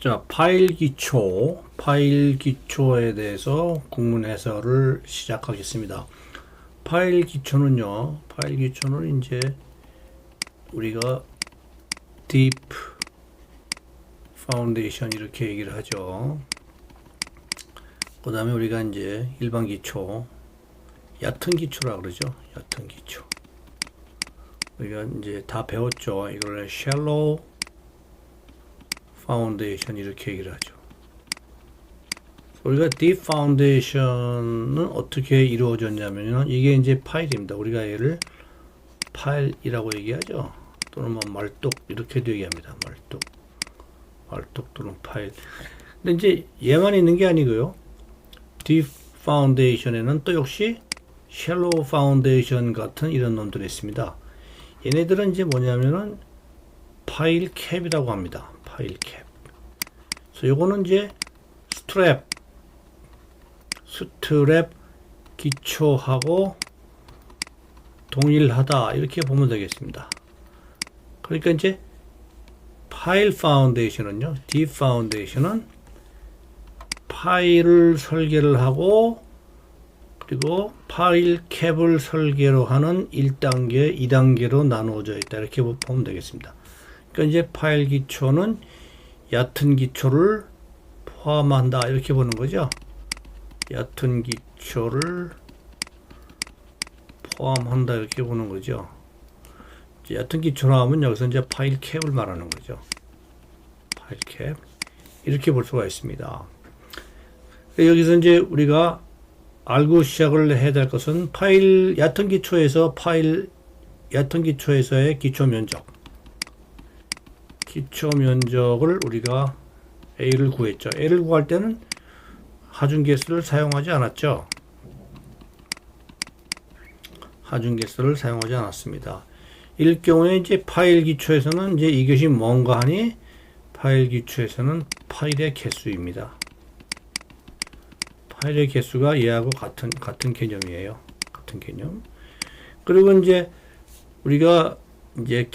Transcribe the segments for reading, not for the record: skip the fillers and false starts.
자, 파일 기초에 대해서 국문 해설을 시작하겠습니다. 파일 기초는 이제 우리가 Deep Foundation 이렇게 얘기를 하죠. 그 다음에 우리가 이제 일반 기초, 얕은 기초라 그러죠. 얕은 기초. 우리가 이제 다 배웠죠. 이걸 Shallow Foundation 이렇게 얘기를 하죠. 우리가 Deep Foundation은 어떻게 이루어졌냐면요. 이게 이제 파일입니다. 우리가 얘를 파일이라고 얘기하죠. 또는 뭐 말뚝 이렇게도 얘기합니다. 말뚝 또는 파일. 근데 이제 얘만 있는 게 아니고요. Deep Foundation에는 또 역시 Shallow Foundation 같은 이런 놈들이 있습니다. 얘네들은 이제 뭐냐면은 파일 캡이라고 합니다. 파일 캡. 그래서 요거는 이제 스트랩 기초하고 동일하다 이렇게 보면 되겠습니다. 그러니까 이제 파일 파운데이션은요, 딥 파운데이션은 파일을 설계를 하고 그리고 파일 캡을 설계로 하는 1단계, 2단계로 나누어져 있다 이렇게 보면 되겠습니다. 그러니까 이제 파일 기초는 얕은 기초를 포함한다 이렇게 보는 거죠. 얕은 기초를 포함한다 이렇게 보는 거죠. 얕은 기초라 하면 여기서 이제 파일 캡을 말하는 거죠. 파일 캡 이렇게 볼 수가 있습니다. 여기서 이제 우리가 알고 시작을 해야 될 것은 얕은 기초에서의 기초 면적을 우리가 A를 구했죠. A를 구할 때는 하중계수를 사용하지 않았죠. 하중계수를 사용하지 않았습니다. 이럴 경우에 이제 파일 기초에서는 이제 이것이 뭔가 하니 파일 기초에서는 파일의 개수입니다. 파일의 개수가 얘하고 같은 개념이에요. 같은 개념. 그리고 이제 우리가 이제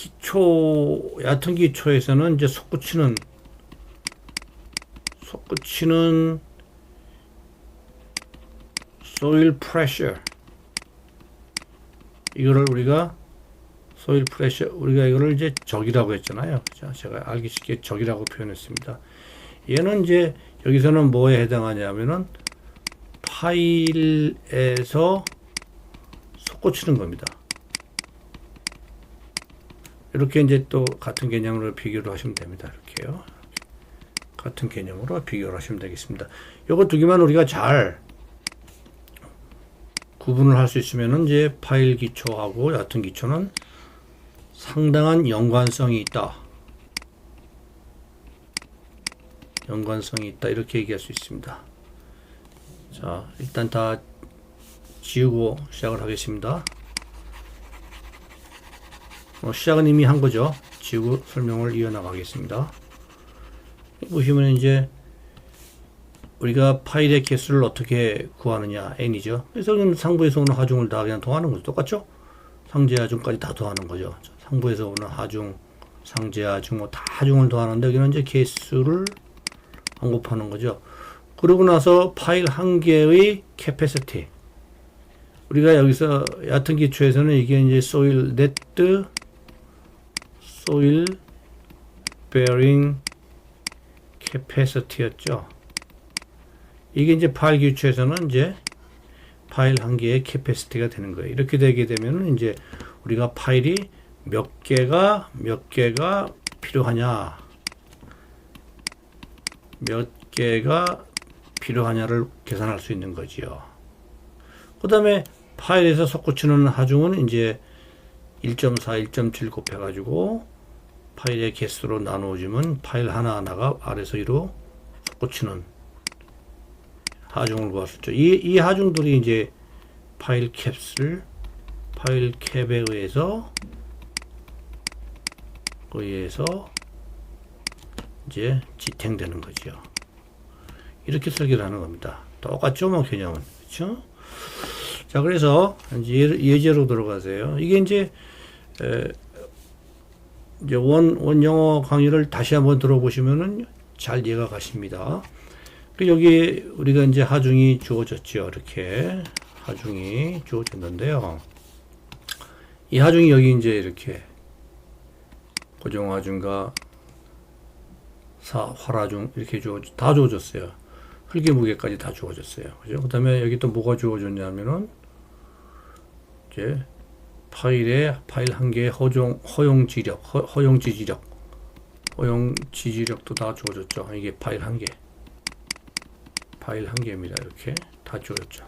얕은 기초에서는 이제 솟구치는 soil pressure 이거를 우리가 이거를 이제 적이라고 했잖아요. 자, 제가 알기 쉽게 적이라고 표현했습니다. 얘는 이제 여기서는 뭐에 해당하냐면은 파일에서 솟구치는 겁니다. 이렇게 이제 또 같은 개념으로 비교를 하시면 됩니다. 이렇게요. 같은 개념으로 비교를 하시면 되겠습니다. 요거 두 개만 우리가 잘 구분을 할 수 있으면은 이제 파일 기초하고 얕은 기초는 상당한 연관성이 있다. 이렇게 얘기할 수 있습니다. 자, 일단 다 지우고 시작을 하겠습니다. 시작은 이미 한 거죠. 지우고 설명을 이어나가겠습니다. 보시면 이제 우리가 파일의 개수를 어떻게 구하느냐, n이죠. 그래서 상부에서 오는 하중을 다 그냥 더하는 거죠. 똑같죠? 상제 하중까지 다 더하는 거죠. 상부에서 오는 하중, 상제 하중, 다 하중을 더하는데 여기는 이제 개수를 안 곱하는 거죠. 그러고 나서 파일 한 개의 캐패시티. 우리가 여기서 얕은 기초에서는 이게 이제 soil bearing capacity였죠. 이게 이제 파일 기초에서는 이제 파일 한 개의 캐패시티가 되는 거예요. 이렇게 되게 되면 이제 우리가 파일이 몇 개가 필요하냐를 계산할 수 있는 거지요. 그 다음에 파일에서 솟구치는 하중은 이제 1.4, 1.7 곱해가지고 파일의 개수로 나누어주면 파일 하나하나가 아래서 위로 솟구치는 하중을 구할 수 있죠. 이 하중들이 이제 파일 캡에 의해서 이제 지탱되는 거죠. 이렇게 설계를 하는 겁니다. 똑같죠, 뭐 개념은. 그렇죠? 자, 그래서 이제 예제로 들어가세요. 이게 이제 원 영어 강의를 다시 한번 들어보시면은 잘 이해가 가십니다. 그리고 여기 우리가 이제 하중이 주어졌죠. 이렇게 하중이 주어졌는데요. 이 하중이 여기 이제 이렇게 고정하중과 활하중 이렇게 다 주어졌어요. 흙의 무게까지 다 주어졌어요. 그죠? 그 다음에 여기 또 뭐가 주어졌냐면은 이제 파일 한 개의 허용 지지력도 다 주어졌죠. 이게 파일 한 개입니다. 이렇게 다 주어졌죠.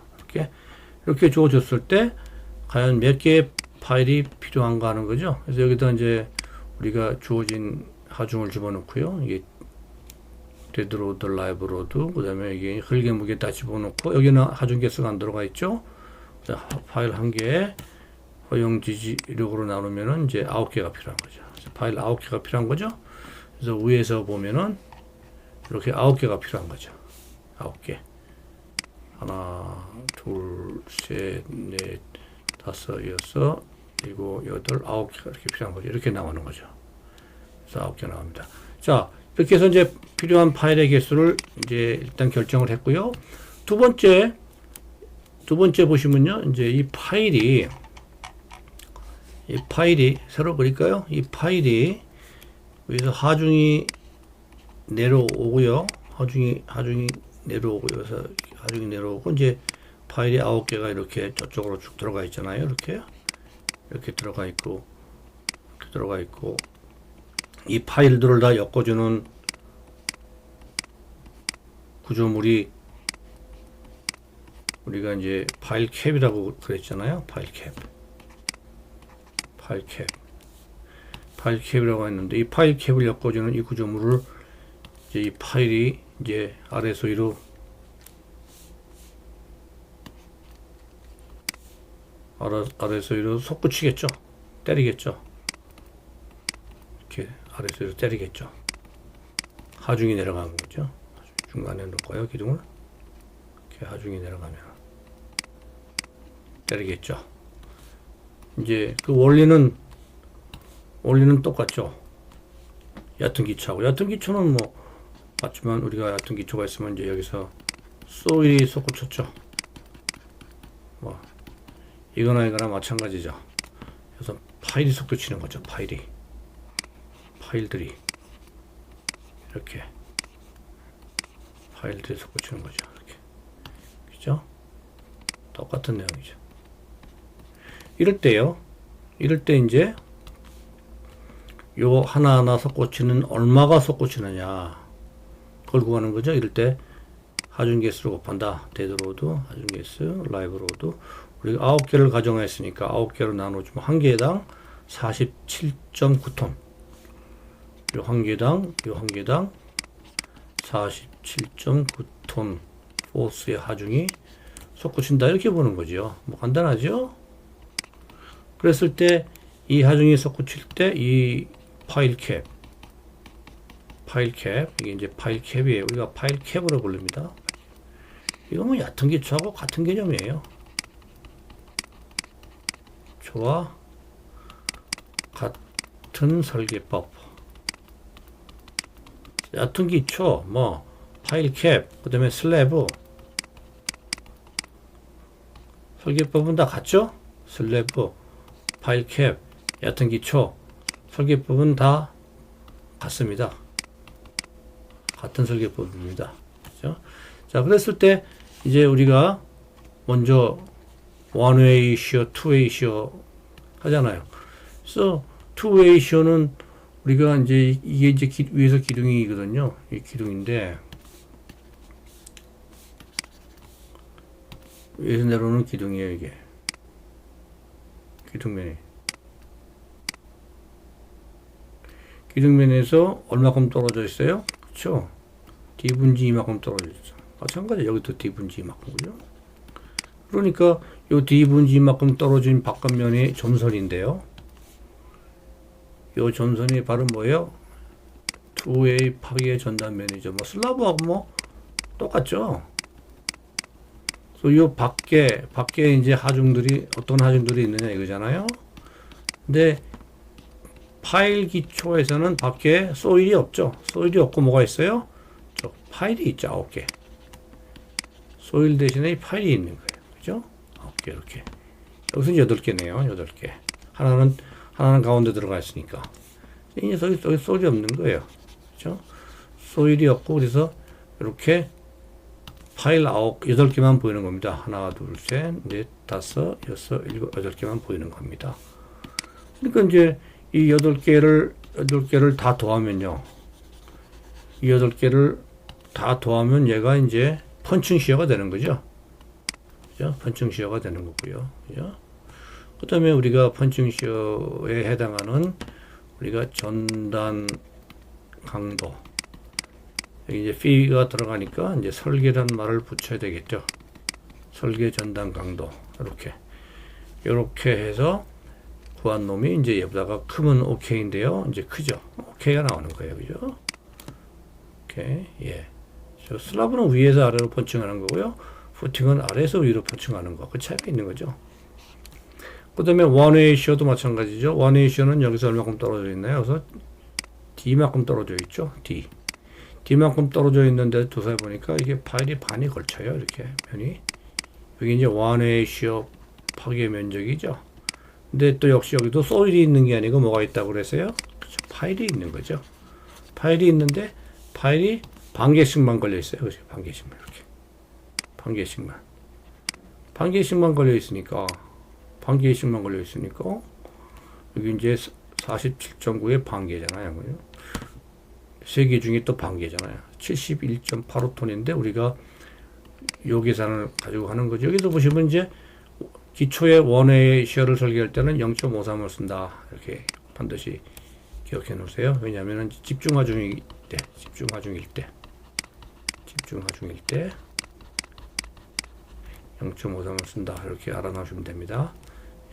이렇게 주어졌을 때 과연 몇 개의 파일이 필요한가 하는 거죠. 그래서 여기다 이제 우리가 주어진 하중을 집어넣고요. 이게 데드로드, 라이브로드, 그 다음에 이게 흙의 무게 다 집어넣고, 여기는 하중 개수가 안 들어가 있죠. 파일 한 개에 허용 지지력으로 나누면은 이제 9개가 필요한 거죠. 그래서 파일 9개가 필요한 거죠. 그래서 위에서 보면은 이렇게 9개가 필요한 거죠. 9개. 하나, 둘, 셋, 넷, 다섯, 여섯, 일곱, 여덟, 9개가 이렇게 필요한 거죠. 이렇게 나오는 거죠. 그래서 9개 나옵니다. 자, 이렇게 해서 이제 필요한 파일의 개수를 이제 일단 결정을 했고요. 두 번째 보시면요. 이제 이 파일이 새로 그릴까요? 이 파일이 여기서 하중이 내려오고요. 하중이 내려오고, 여기서 하중이 내려오고, 이제 파일이 9개가 이렇게 저쪽으로 쭉 들어가 있잖아요. 이렇게 들어가 있고, 이 파일들을 다 엮어주는 구조물이 우리가 이제 파일 캡이라고 그랬잖아요. 파일 캡이라고 했는데, 이 파일 캡을 엮어주는 이 구조물을 이제 이 파일이 이제 아래에서 위로 솟구치겠죠. 때리겠죠. 이렇게 아래에서 위로 때리겠죠. 하중이 내려가는 거죠. 중간에 놓을까요? 기둥을 이렇게 하중이 내려가면 때리겠죠. 이제 그 원리는 똑같죠. 얕은 기초는 뭐 맞지만, 우리가 얕은 기초가 있으면 이제 여기서 소일이 솟구쳤죠. 뭐 이거나 마찬가지죠. 그래서 파일이 솟구치는 거죠. 파일들이 이렇게 파일들이 솟구치는 거죠. 이렇게. 그죠? 똑같은 내용이죠. 이럴 때 이제 요 하나하나 솟구치는 얼마가 솟구치느냐, 그걸 구하는 거죠. 이럴 때 하중 개수를 곱한다. 데드로드, 하중 개수, 라이브로드. 우리가 9개를 가정했으니까 9개로 나눠주면 한 개당 47.9톤. 요 한 개당 47.9톤 포스의 하중이 솟구친다. 이렇게 보는 거죠. 뭐 간단하죠? 그랬을 때 이 하중이 솟구칠 때 이 파일 캡, 이게 이제 파일 캡이에요. 우리가 파일 캡으로 부릅니다. 이거 뭐 얕은 기초하고 같은 개념이에요. 저와 같은 설계법. 얕은 기초, 뭐 파일 캡, 그 다음에 슬래브. 설계법은 다 같죠? 슬래브, 파일 캡, 얕은 기초, 설계법은 다 같습니다. 같은 설계법입니다. 그렇죠? 자, 그랬을 때 이제 우리가 먼저 one-way ratio, two-way ratio 하잖아요. 그래서 two-way ratio는 우리가 이제 이게 이제 위에서 기둥이거든요. 이 기둥인데 위에서 내려오는 기둥이에요. 이게 기둥면에서 얼마큼 떨어져 있어요? 그렇죠? D분지 이만큼 떨어져 있죠. 마찬가지 여기도 D분지 이만큼이죠. 그러니까 요 D분지 이만큼 떨어진 바깥면이 점선인데요. 요 점선이 바로 뭐예요? 투웨이 파괴 전단면이죠. 뭐 슬라브하고 뭐 똑같죠. 그래서 요 밖에 이제 하중들이 어떤 하중들이 있느냐 이거잖아요. 근데 파일 기초에서는 밖에 소일이 없죠. 소일이 없고 뭐가 있어요? 저 파일이 있죠. 9개. 소일 대신에 이 파일이 있는 거예요. 그죠? 9개 이렇게. 여기서 8개네요. 8개. 하나는 가운데 들어가 있으니까. 이 녀석이 소일이 없는 거예요. 그죠? 소일이 없고, 그래서 이렇게 파일 8개만 보이는 겁니다. 하나, 둘, 셋, 넷, 다섯, 여섯, 일곱, 8개만 보이는 겁니다. 그러니까 이제 이 8개를 다 더하면요. 이 8개를 다 더하면 얘가 이제 펀칭 시어가 되는 거죠. 그죠? 펀칭 시어가 되는 거고요. 그죠? 그 다음에 우리가 펀칭 시어에 해당하는 우리가 전단 강도. 여기 이제 fee가 들어가니까 이제 설계란 말을 붙여야 되겠죠. 설계 전단 강도. 이렇게 해서 구한 놈이 이제 얘보다가 크면 OK인데요. 이제 크죠. OK가 나오는 거예요. 그죠? 오케이. 예. 저 슬라브는 위에서 아래로 펀칭하는 거고요. 푸팅은 아래에서 위로 펀칭하는 거. 그 차이가 있는 거죠. 그 다음에 원웨이 시어도 마찬가지죠. 원웨이 시어는 여기서 얼마큼 떨어져 있나요? 그래서 D만큼 떨어져 있죠. D만큼 떨어져 있는데 조사해 보니까 이게 파일이 반이 걸쳐요. 이렇게 면이. 여기 이제 원웨이 시어 파괴 면적이죠. 근데 또 역시 여기도 소일이 있는 게 아니고 뭐가 있다고 그랬어요? 그렇죠. 파일이 있는 거죠. 파일이 있는데 파일이 반 개씩만 걸려 있어요. 그렇죠. 반 개씩만 이렇게. 반 개씩만 걸려 있으니까 여기 이제 47.9의 반 개잖아요. 그죠? 3개 중에 또 반 개잖아요. 71.85톤인데 우리가 요 계산을 가지고 하는 거죠. 여기도 보시면 이제 기초의 원웨이 시어를 설계할 때는 0.53을 쓴다. 이렇게 반드시 기억해 놓으세요. 왜냐하면 집중하중일 때 0.53을 쓴다. 이렇게 알아놓으시면 됩니다.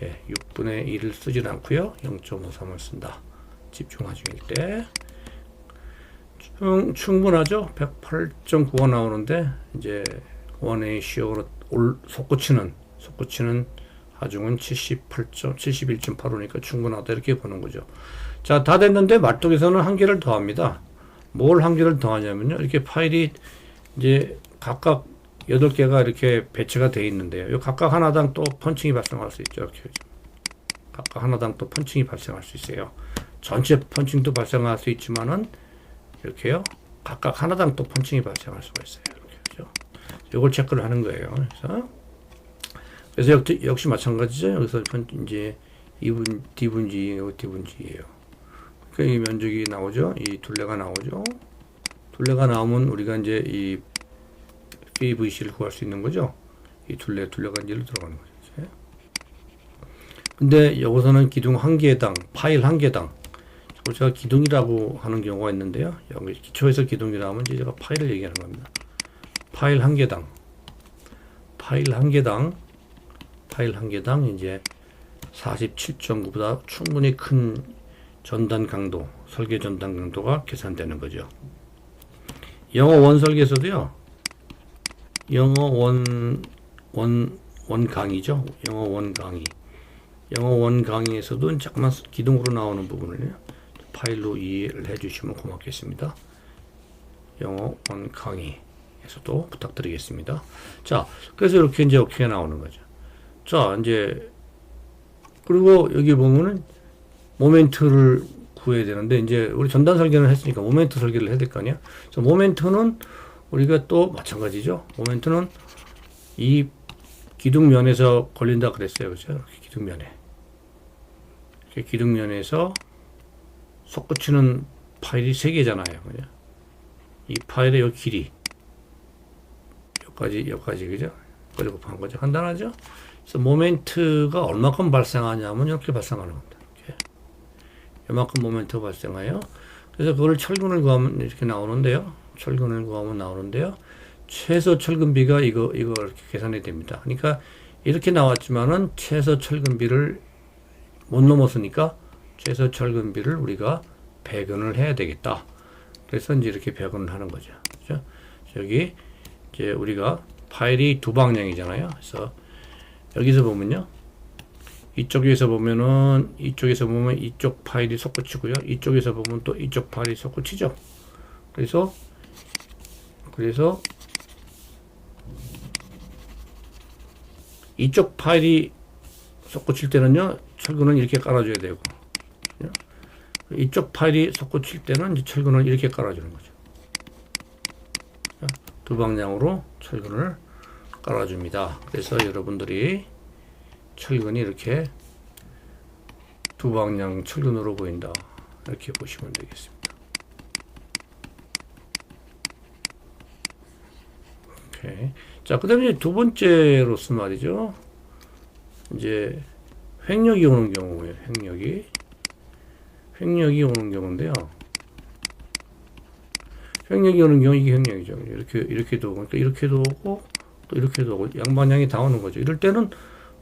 예, 6분의 1을 쓰진 않고요. 0.53을 쓴다. 집중하중일 때. 충분하죠? 108.9가 나오는데, 이제, 원웨이 시어로 솟구치는 하중은 71.85니까 충분하다. 이렇게 보는 거죠. 자, 다 됐는데, 말뚝에서는 한 개를 더합니다. 뭘 한 개를 더하냐면요. 이렇게 파일이 이제 각각 8개가 이렇게 배치가 되어 있는데요. 요 각각 하나당 또 펀칭이 발생할 수 있죠. 이렇게. 각각 하나당 또 펀칭이 발생할 수 있어요. 전체 펀칭도 발생할 수 있지만은, 이렇게요. 각각 하나당 또 펀칭이 발생할 수가 있어요. 이렇게. 그죠? 요걸 체크를 하는 거예요. 그래서 역시 마찬가지죠. 여기서 이제 D분지, 여기 D분지예요. 그러니까 이 면적이 나오죠. 이 둘레가 나오죠. 둘레가 나오면 우리가 이제 이 PVC를 구할 수 있는 거죠. 이 둘레가 이제 들어가는 거죠. 근데 여기서는 기둥 한 개당, 파일 한 개당, 제가 기둥이라고 하는 경우가 있는데요. 여기 기초에서 기둥이라고 하면 이제 제가 파일을 얘기하는 겁니다. 파일 한 개당 이제 47.9보다 충분히 큰 전단 강도, 설계 전단 강도가 계산되는 거죠. 영어 원 설계에서도요. 영어 원 강의죠. 영어 원 강의에서도 잠깐만 기둥으로 나오는 부분을요. 파일로 이해를 해주시면 고맙겠습니다. 영어 원 강의에서도 부탁드리겠습니다. 자, 그래서 이렇게 이제 어떻게 나오는 거죠. 자, 이제 그리고 여기 보면은 모멘트를 구해야 되는데 이제 우리 전단 설계는 했으니까 모멘트 설계를 해야 될 거 아니야. 그래서 모멘트는 우리가 또 마찬가지죠. 모멘트는 이 기둥면에서 걸린다 그랬어요. 그죠? 이렇게 기둥면에. 이렇게 기둥면에서 솟구치는 파일이 3개잖아요. 그죠? 이 파일의 요 길이. 여기까지, 그죠? 여기까지 곱한 거죠. 간단하죠? 그래서 모멘트가 얼마큼 발생하냐면 이렇게 발생하는 겁니다. 이렇게. 요만큼 모멘트가 발생해요. 그래서 그걸 철근을 구하면 이렇게 나오는데요. 최소 철근비가 이거 이렇게 계산이 됩니다. 그러니까 이렇게 나왔지만은 최소 철근비를 못 넘었으니까 최소 철근비를 우리가 배분을 해야 되겠다. 그래서 이제 이렇게 배분을 하는 거죠. 그죠? 여기 이제 우리가 파일이 두 방향이잖아요. 그래서 여기서 보면요. 이쪽에서 보면 이쪽 파일이 솟구치고요. 이쪽에서 보면 또 이쪽 파일이 솟구치죠. 그래서 그래서 이쪽 파일이 솟구칠 때는요, 철근은 이렇게 깔아줘야 되고, 이쪽 파일이 솟구칠 때는 이제 철근을 이렇게 깔아주는 거죠. 두 방향으로 철근을 깔아줍니다. 그래서 여러분들이 철근이 이렇게 두 방향 철근으로 보인다. 이렇게 보시면 되겠습니다. 오케이. 자, 그 다음에 두 번째로서 말이죠. 이제 횡력이 오는 경우에요. 횡력이 오는 경우인데요. 횡력이 오는 경우 이게 횡력이죠. 이렇게도 그러니까 이렇게도 오고 또 이렇게도 오고 양방향이 다 오는 거죠. 이럴 때는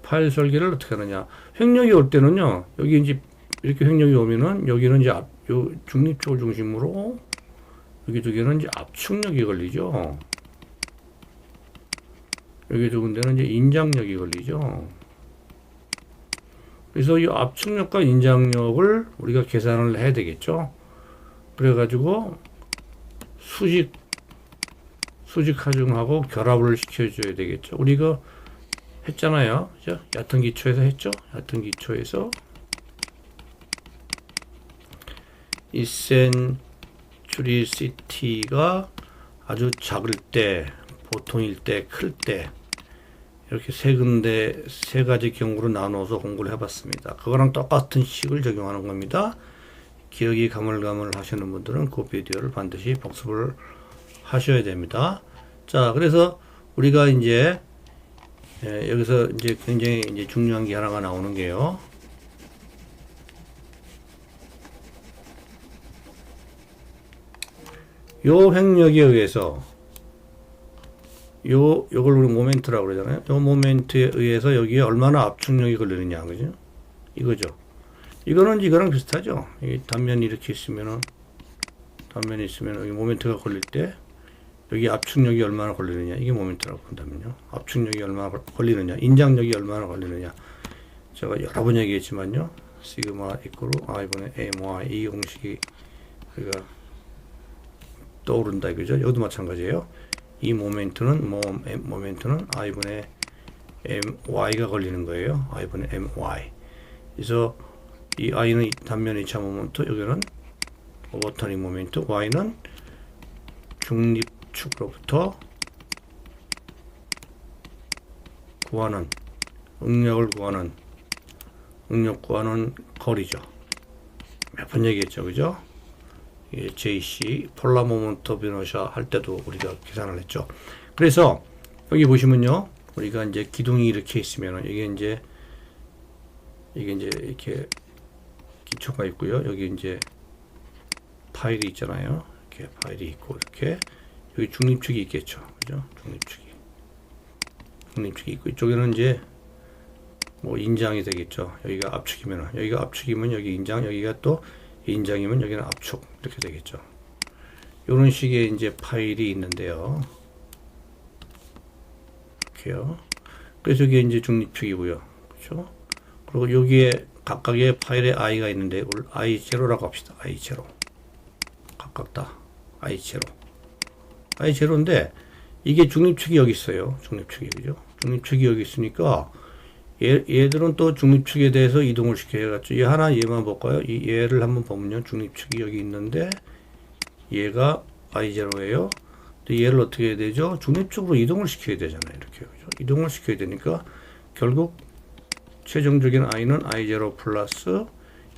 파일 설계를 어떻게 하느냐. 횡력이 올 때는요. 여기 이제 이렇게 횡력이 오면은 여기는 이제 요 중립 쪽을 중심으로 여기 두 개는 이제 압축력이 걸리죠. 여기 두 군데는 이제 인장력이 걸리죠. 그래서 이 압축력과 인장력을 우리가 계산을 해야 되겠죠. 그래가지고 수직 하중하고 결합을 시켜줘야 되겠죠. 우리가 했잖아요. 그죠? 얕은 기초에서 했죠. 얕은 기초에서 이센트리시티가 아주 작을 때, 보통일 때, 클 때 이렇게 세 가지 경우로 나눠서 공부를 해봤습니다. 그거랑 똑같은 식을 적용하는 겁니다. 기억이 가물가물 하시는 분들은 그 비디오를 반드시 복습을 하셔야 됩니다. 자, 그래서 우리가 이제 여기서 이제 굉장히 이제 중요한 게 하나가 나오는 게요. 요 횡력에 의해서 요걸 우리 모멘트라고 그러잖아요. 요 모멘트에 의해서 여기에 얼마나 압축력이 걸리느냐, 그죠? 이거죠. 이거는 이거랑 비슷하죠. 이 단면이 이렇게 있으면은, 단면이 있으면 여기 모멘트가 걸릴 때, 여기 압축력이 얼마나 걸리느냐. 이게 모멘트라고 본다면요. 압축력이 얼마나 걸리느냐. 인장력이 얼마나 걸리느냐. 제가 여러 번 얘기했지만요. 시그마 이꼬르 I분의 MY 이 공식이 우리가 떠오른다 이거죠. 여기도 마찬가지예요. 이 모멘트는 I분의 MY가 걸리는 거예요. I분의 MY. 그래서 이 I는 단면 2차 모멘트, 여기는 오버터닝 모멘트, Y는 중립축으로부터 구하는 응력 구하는 거리죠. 몇 번 얘기했죠, 그죠? JC 폴라 모멘트 오브 이너샤 할 때도 우리가 계산을 했죠. 그래서 여기 보시면요, 우리가 이제 기둥이 이렇게 있으면은 이게 이제 이렇게 기초가 있고요. 여기 이제 파일이 있잖아요. 이렇게 파일이 있고 이렇게 여기 중립축이 있겠죠, 그죠? 중립축이 있고 이쪽에는 이제 뭐 인장이 되겠죠. 여기가 압축이면 여기 인장, 여기가 또 인장이면 여기는 압축 이렇게 되겠죠. 이런 식의 이제 파일이 있는데요. 이렇게요. 그래서 이게 이제 중립축이고요. 그렇죠? 그리고 여기에 각각의 파일에 i가 있는데 i0라고 합시다. i0. 각각 다 i0인데 이게 중립축이 여기 있어요. 중립축이, 그죠? 중립축이 여기 있으니까 얘들은 또 중립축에 대해서 이동을 시켜야겠죠. 얘만 볼까요? 얘를 한번 보면요. 중립축이 여기 있는데 얘가 I0예요. 근데 얘를 어떻게 해야 되죠? 중립축으로 이동을 시켜야 되잖아요. 이렇게. 그죠? 이동을 시켜야 되니까 결국 최종적인 I는 I0 플러스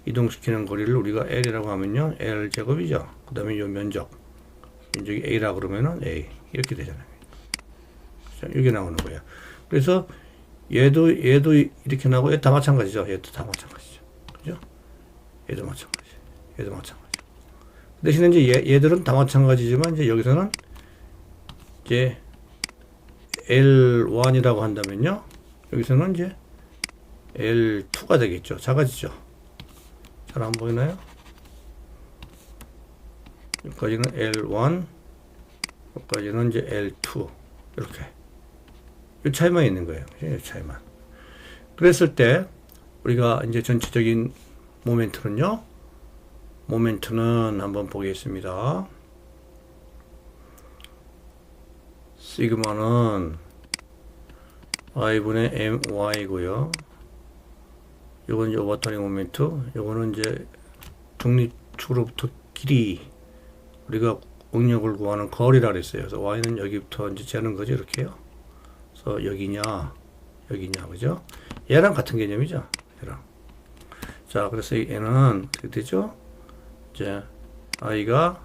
이동시키는 거리를 우리가 L이라고 하면요. L 제곱이죠. 그 다음에 요 면적이 A라고 그러면은 A. 이렇게 되잖아요. 자, 이게 나오는 거예요. 그래서 얘도 이렇게 나오고 얘도 다 마찬가지죠. 그죠? 얘도 마찬가지. 대신에 이제 얘들은 다 마찬가지지만 이제 여기서는 이제 L1이라고 한다면요. 여기서는 이제 L2가 되겠죠. 작아지죠. 잘 안 보이나요? 여기까지는 L1, 여기까지는 이제 L2 이렇게. 이 차이만 있는 거예요. 이 차이만. 그랬을 때 우리가 이제 전체적인 모멘트는 한번 보겠습니다. 시그마는 i분의 my고요. 요건 이제 오버터닝 모멘트, 요거는 이제 중립축으로부터 길이, 우리가 응력을 구하는 거리라 그랬어요. 그래서 y는 여기부터 이제 재는 거죠. 이렇게요. 그래서 여기냐, 그죠? 얘랑 같은 개념이죠. 얘랑. 자, 그래서 얘는 어떻게 되죠? 이제 i가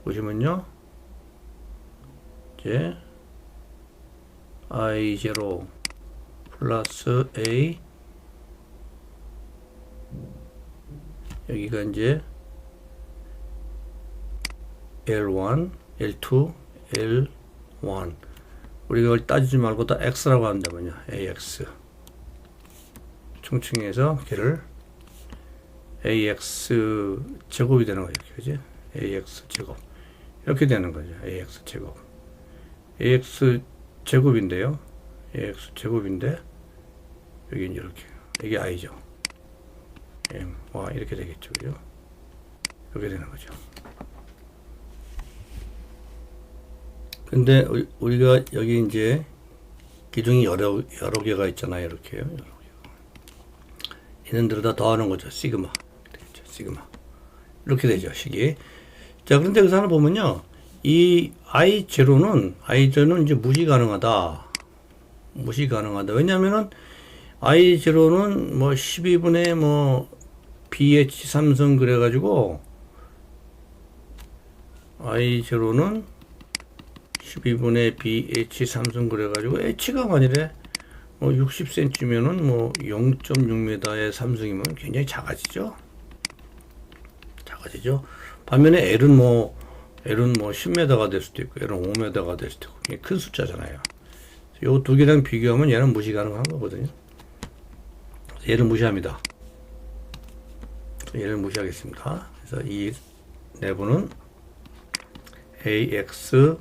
보시면요, 이제 i0 플러스 a, 여기가 이제 L1, L2, L1. 우리가 이걸 따지지 말고 다 X라고 한다면요. AX. 총칭해서 걔를 AX 제곱이 되는 거죠. 그지? AX 제곱. 이렇게 되는 거죠. AX 제곱. AX 제곱인데요. AX 제곱인데, 여기 이제 이렇게. 이게 I죠. M, Y 이렇게 되겠죠. 그죠? 이렇게 되는 거죠. 근데 우리가 여기 이제 기둥이 여러 개가 있잖아요. 이렇게요. 여러 개가. 얘네들을 다 더하는 거죠. 시그마. 되겠죠. 시그마. 이렇게 되죠. 식이. 자, 그런데 그 사람 보면요. 이 I0는 이제 무시 가능하다. 왜냐면은 I0는 뭐 12분의 뭐 BH 삼성 그래가지고 I0는 12분의 BH 삼성 그래가지고 H가 만일에 뭐 60cm면은 뭐 0.6m의 삼성이면 굉장히 작아지죠. 반면에 L은 뭐 10m가 될 수도 있고 L은 5m가 될 수도 있고 굉장히 큰 숫자잖아요. 요 두 개랑 비교하면 얘는 무시 가능한 거거든요. 얘를 무시합니다. 얘를 무시하겠습니다. 그래서 이 내부는 AX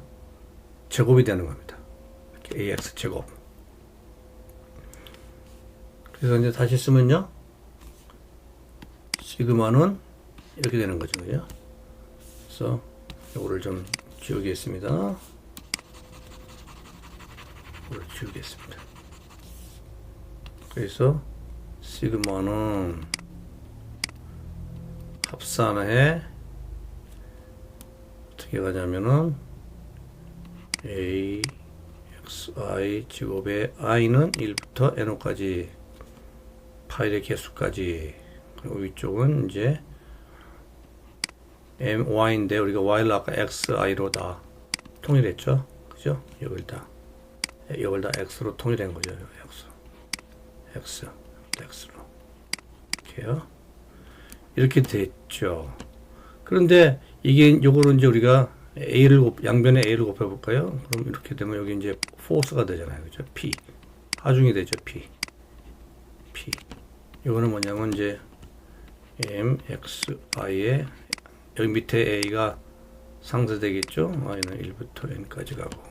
제곱이 되는 겁니다. 이렇게 AX 제곱. 그래서 이제 다시 쓰면요. 시그마는 이렇게 되는 거죠. 그죠? 그래서 이거를 좀 지우겠습니다. 그래서 시그마는 합산해 어떻게 가냐면은 a xi 제곱의 i는 1부터 n호까지 파일의 개수까지, 그리고 위쪽은 이제 my인데 우리가 y를 아까 xi로 다 통일했죠. 그죠? 이걸 다 x로 통일한 거죠. x로 이렇게요. 이렇게 됐죠. 그런데 이게 요거를 이제 우리가 양변에 a를 곱해 볼까요? 그럼 이렇게 되면 여기 이제 포스가 되잖아요. 그죠? p 하중이 되죠. p 이거는 뭐냐면 이제 mxi에 여기 밑에 a가 상쇄되겠죠. y는 1부터 n까지 가고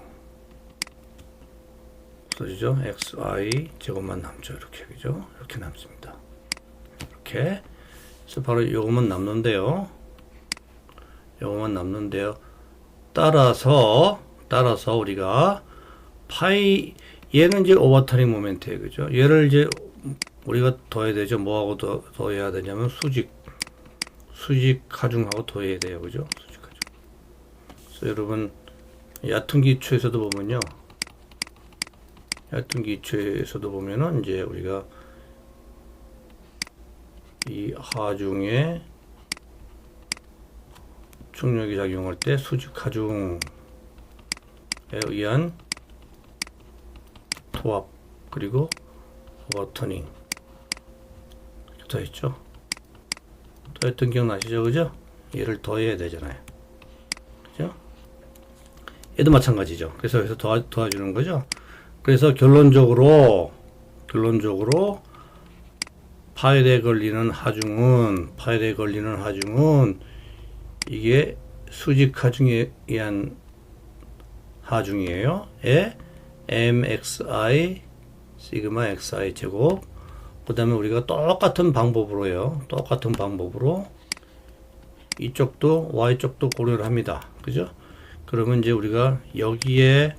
없어지죠. xi 제곱만 남죠. 이렇게, 그죠? 이렇게 남습니다. 이렇게. 그래서 바로 요것만 남는데요. 따라서 우리가 파이, 얘는 이제 오버터닝 모멘트예요. 그죠? 얘를 이제 우리가 더해야 되죠. 뭐하고 더해야 되냐면 수직 하중하고 더해야 돼요. 그죠? 수직 하중. 그래서 여러분, 얕은 기초에서도 보면은 이제 우리가 이 하중에 중력이 작용할 때 수직 하중에 의한 토합 그리고 오버터닝 더했죠. 더했던 기억나시죠? 그죠? 얘를 더해야 되잖아요. 그죠? 얘도 마찬가지죠. 그래서 여기서 도와주는 거죠. 그래서 결론적으로 파일에 걸리는 하중은 이게 수직 하중에 의한 하중이에요. mxi 시그마 xi 제곱. 그 다음에 우리가 똑같은 방법으로 이쪽도 y쪽도 고려를 합니다. 그죠? 그러면 이제 우리가 여기에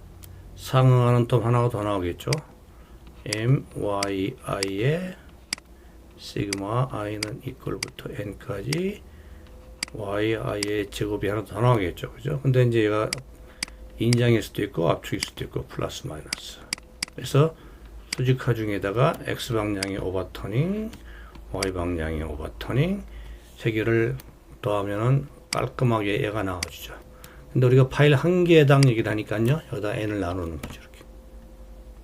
상응하는 또 하나가 더 나오겠죠. MYI에 시그마 i는 이퀄부터 n까지 yi의 제곱이 하나 더 나오겠죠. 그죠? 근데 이제 얘가 인장일 수도 있고 압축일 수도 있고 플러스 마이너스. 그래서 수직화 중에다가 x 방향의 오버터닝, y 방향의 오버터닝 세 개를 더하면은 깔끔하게 얘가 나와주죠. 근데 우리가 파일 한 개당 얘기를 하니까요. 여기다 n을 나누는 거죠. 이렇게.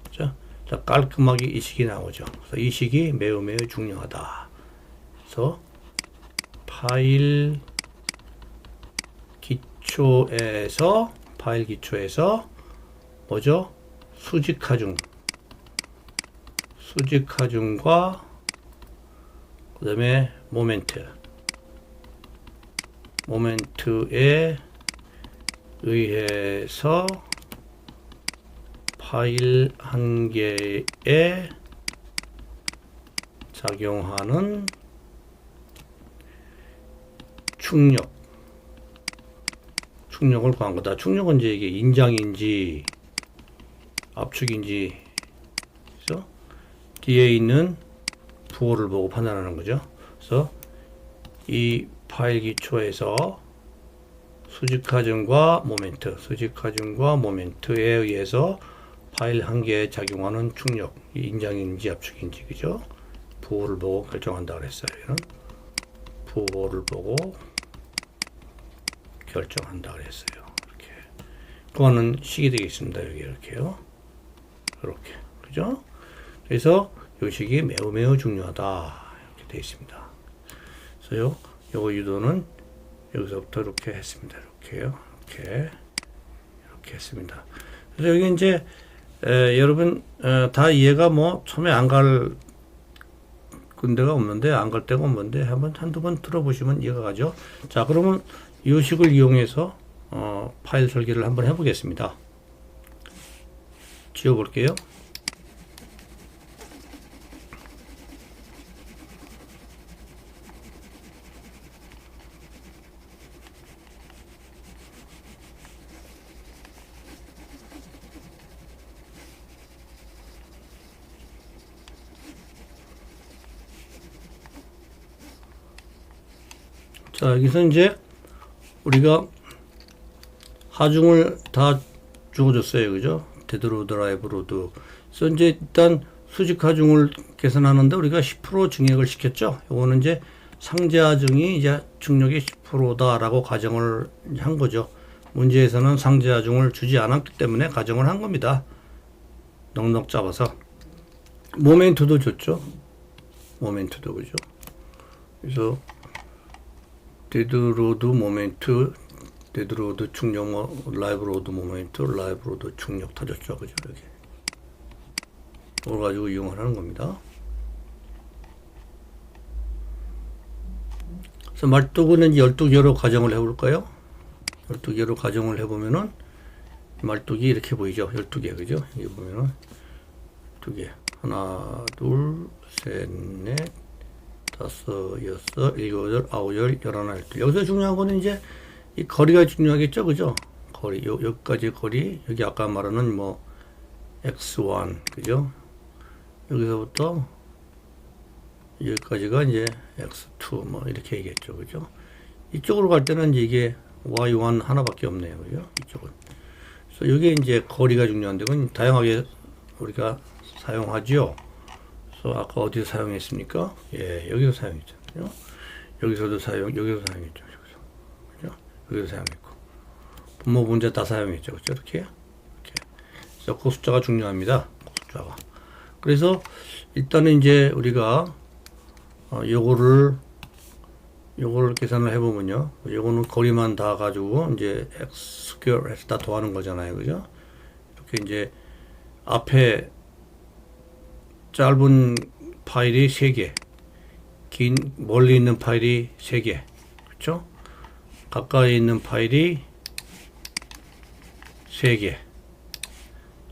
그죠? 자, 깔끔하게 이 식이 나오죠. 그래서 이 식이 매우 매우 중요하다. 그래서 파일 기초에서 뭐죠? 수직하중과 그 다음에 모멘트에 의해서 파일 한 개에 작용하는 충력을 구한 거다. 충력은 이제 이게 인장인지 압축인지, 그래서 뒤에 있는 부호를 보고 판단하는 거죠. 그래서 이 파일 기초에서 수직하중과 모멘트에 의해서 파일 한 개에 작용하는 충력, 인장인지 압축인지, 그죠? 부호를 보고 결정한다 그랬어요. 이는 부호를 보고 결정한다 그랬어요. 이렇게. 그거는 식이 되겠습니다. 여기 이렇게요. 이렇게. 그죠? 그래서 이 식이 매우 매우 중요하다. 이렇게 되어 있습니다. 그래서 요거 유도는 여기서부터 이렇게 했습니다. 이렇게요. 이렇게 했습니다. 그래서 여기 이제 여러분 다 이해가 뭐 처음에 안 갈 군데가 없는데, 안 갈 데가 없는데 한두 번 들어보시면 이해가 가죠. 자, 그러면 이 식을 이용해서 파일 설계를 한번 해보겠습니다. 지워볼게요. 자, 여기서 이제 우리가 하중을 다 주어줬어요. 그죠? 데드로드, 라이브로드. 그래서 이제 일단 수직 하중을 계산하는데 우리가 10% 증액을 시켰죠. 이거는 이제 상제 하중이 이제 중력이 10%다라고 가정을 한 거죠. 문제에서는 상제 하중을 주지 않았기 때문에 가정을 한 겁니다. 넉넉 잡아서. 모멘트도 줬죠. 모멘트도, 그죠? 그래서 데드로드 모멘트, 데드로드 충력, 라이브로드 모멘트, 라이브로드 충력 터졌죠. 그죠? 여기. 이걸 가지고 이용하라는 겁니다. 그래서 말뚝은 12개로 가정을 해볼까요? 12개로 가정을 해보면은 말뚝이 이렇게 보이죠? 12개, 그죠? 여기 보면은 12개. 하나, 둘, 셋, 넷, 다섯, 여섯, 일곱, 여덟, 아홉, 열, 열하나, 열둘. 여기서 중요한 거는 이제 이 거리가 중요하겠죠, 그죠? 거리, 여기까지 거리, 여기 아까 말하는 뭐 x1, 그죠? 여기서부터 여기까지가 이제 x2, 뭐 이렇게 얘기했죠, 그죠? 이쪽으로 갈 때는 이제 이게 y1 하나밖에 없네요, 그죠? 이쪽은. 그래서 이게 이제 거리가 중요한데, 그건 다양하게 우리가 사용하죠. 그래서 아까 어디서 사용했습니까? 예, 여기서 사용했잖아요. 여기서도 여기서 사용했죠. 그죠? 여기서 사용했고. 분모 분자 다 사용했죠. 그죠? 이렇게. 그래서 그 숫자가 중요합니다. 그 숫자가. 그래서 일단은 이제 우리가 요거를 계산을 해보면요. 요거는 거리만 다 가지고 이제 x 스퀘어 해서 다 더하는 거잖아요. 그죠? 이렇게 이제 앞에 짧은 파일이 3개, 멀리 있는 파일이 3개, 그렇죠? 가까이 있는 파일이 3개,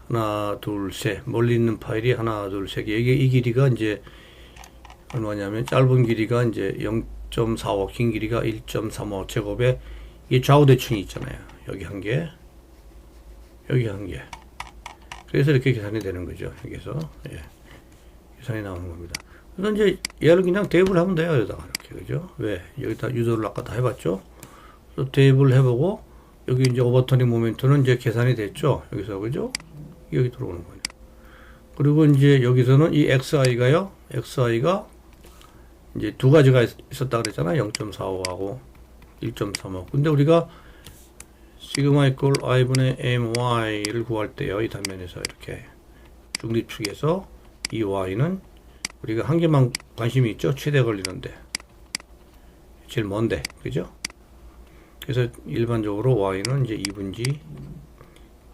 하나, 둘, 셋, 멀리 있는 파일이 하나, 둘, 3개. 이게 이 길이가 이제 얼마냐면 짧은 길이가 이제 0.45, 긴 길이가 1.35 제곱에 이게 좌우대칭이 있잖아요. 여기 한 개, 여기 한 개. 그래서 이렇게 계산이 되는 거죠. 여기서 예. 계산이 나오는 겁니다. 그래서 이제 얘를 그냥 대입을 하면 돼요. 여기다가 이렇게 그죠? 왜 여기다 유도를 아까 다 해봤죠? 그래서 대입을 해보고 여기 이제 오버터닝 모멘트는 이제 계산이 됐죠. 여기서 그죠? 여기 들어오는 거예요. 그리고 이제 여기서는 이 xi가요. xi가 이제 두 가지가 있었다 그랬잖아요. 0.45하고 1.35. 근데 우리가 시그마 이퀄 i분의 my를 구할 때요. 이 단면에서 이렇게 중립축에서 이 y는 우리가 한 개만 관심이 있죠. 최대 걸리는데 제일 먼데 그죠? 그래서 일반적으로 y는 이제 2분지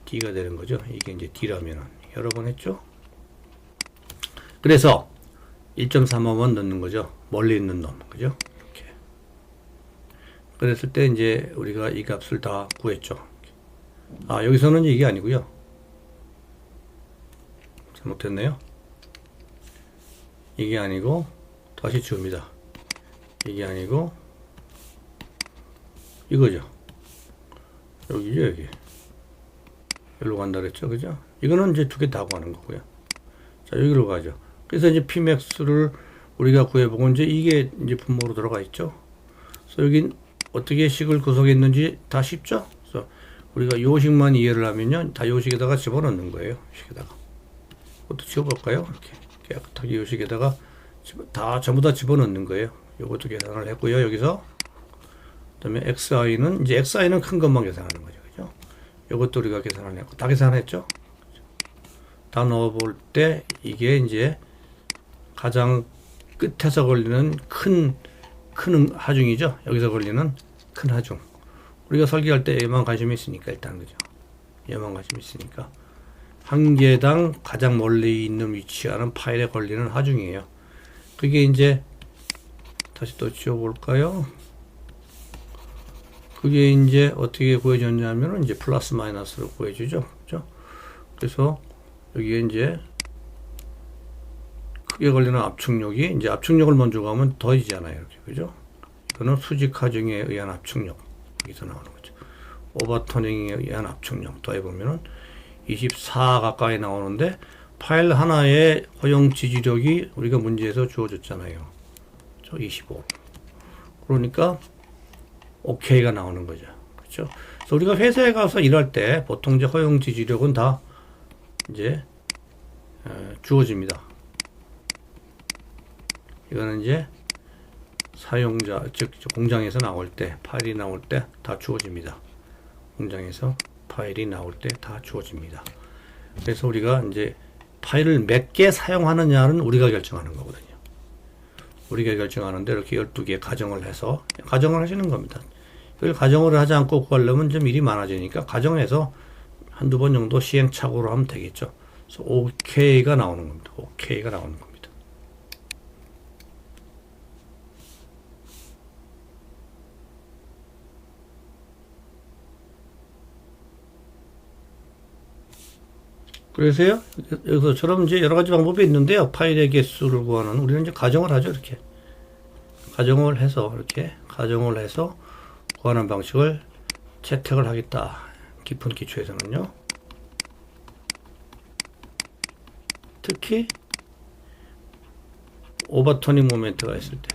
d가 되는 거죠. 이게 이제 d라면은 여러 번 했죠. 그래서 1.35만 넣는 거죠. 멀리 있는 놈 그죠? 이렇게. 그랬을 때 이제 우리가 이 값을 다 구했죠. 아 여기서는 이게 아니고요. 잘못했네요. 이게 아니고 다시 지웁니다. 이게 아니고 이거죠. 여기죠 여기. 여기로 간다 그랬죠 그죠? 이거는 이제 두 개 다 구하는 거고요. 자 여기로 가죠. 그래서 이제 Pmax를 우리가 구해보고 이제 이게 이제 분모로 들어가 있죠. 그래서 여기 어떻게 식을 구성했는지 다 쉽죠. 그래서 우리가 요식만 이해를 하면요 다 요식에다가 집어넣는 거예요. 식에다가 그것도 지워볼까요? 이렇게 깨끗하게 요식에다가 다 전부 다 집어넣는 거예요. 요것도 계산을 했고요. 여기서 그다음에 xi는 이제 xi는 큰 것만 계산하는 거죠. 그죠? 요것도 우리가 계산을 했고 다 계산했죠. 다 넣어볼 때 이게 이제 가장 끝에서 걸리는 큰 하중이죠. 여기서 걸리는 큰 하중. 우리가 설계할 때 얘만 관심이 있으니까 일단 그죠. 얘만 관심이 있으니까 한 개당 가장 멀리 있는 위치하는 파일에 걸리는 하중이에요. 그게 이제 다시 또 지워볼까요? 그게 이제 어떻게 구해졌냐면은 이제 플러스 마이너스로 구해주죠. 그죠? 그래서 여기에 이제 크게 걸리는 압축력이 이제 압축력을 먼저 가면 더해지잖아요. 이렇게 그죠? 이거는 수직 하중에 의한 압축력 여기서 나오는 거죠. 오버터닝에 의한 압축력 더해보면은 24 가까이 나오는데 파일 하나의 허용 지지력이 우리가 문제에서 주어졌잖아요. 저 25. 그러니까 OK가 나오는 거죠. 그렇죠? 그래서 우리가 회사에 가서 일할 때 보통 이제 허용 지지력은 다 이제 주어집니다. 이거는 이제 사용자 즉 공장에서 나올 때 파일이 나올 때 다 주어집니다. 공장에서 파일이 나올 때 다 주어집니다. 그래서 우리가 이제 파일을 몇 개 사용하느냐는 우리가 결정하는 거거든요. 우리가 결정하는데 이렇게 12개 가정을 해서 가정을 하시는 겁니다. 이걸 가정을 하지 않고 구하려면 좀 일이 많아지니까 가정해서 한두 번 정도 시행착오로 하면 되겠죠. 그래서 OK가 나오는 겁니다. OK가 나오는 겁니다. 그래서요, 여기서처럼 이제 여러 가지 방법이 있는데요. 파일의 개수를 구하는, 우리는 이제 가정을 하죠, 이렇게. 가정을 해서, 이렇게, 가정을 해서 구하는 방식을 채택을 하겠다. 깊은 기초에서는요. 특히, 오버터닝 모멘트가 있을 때.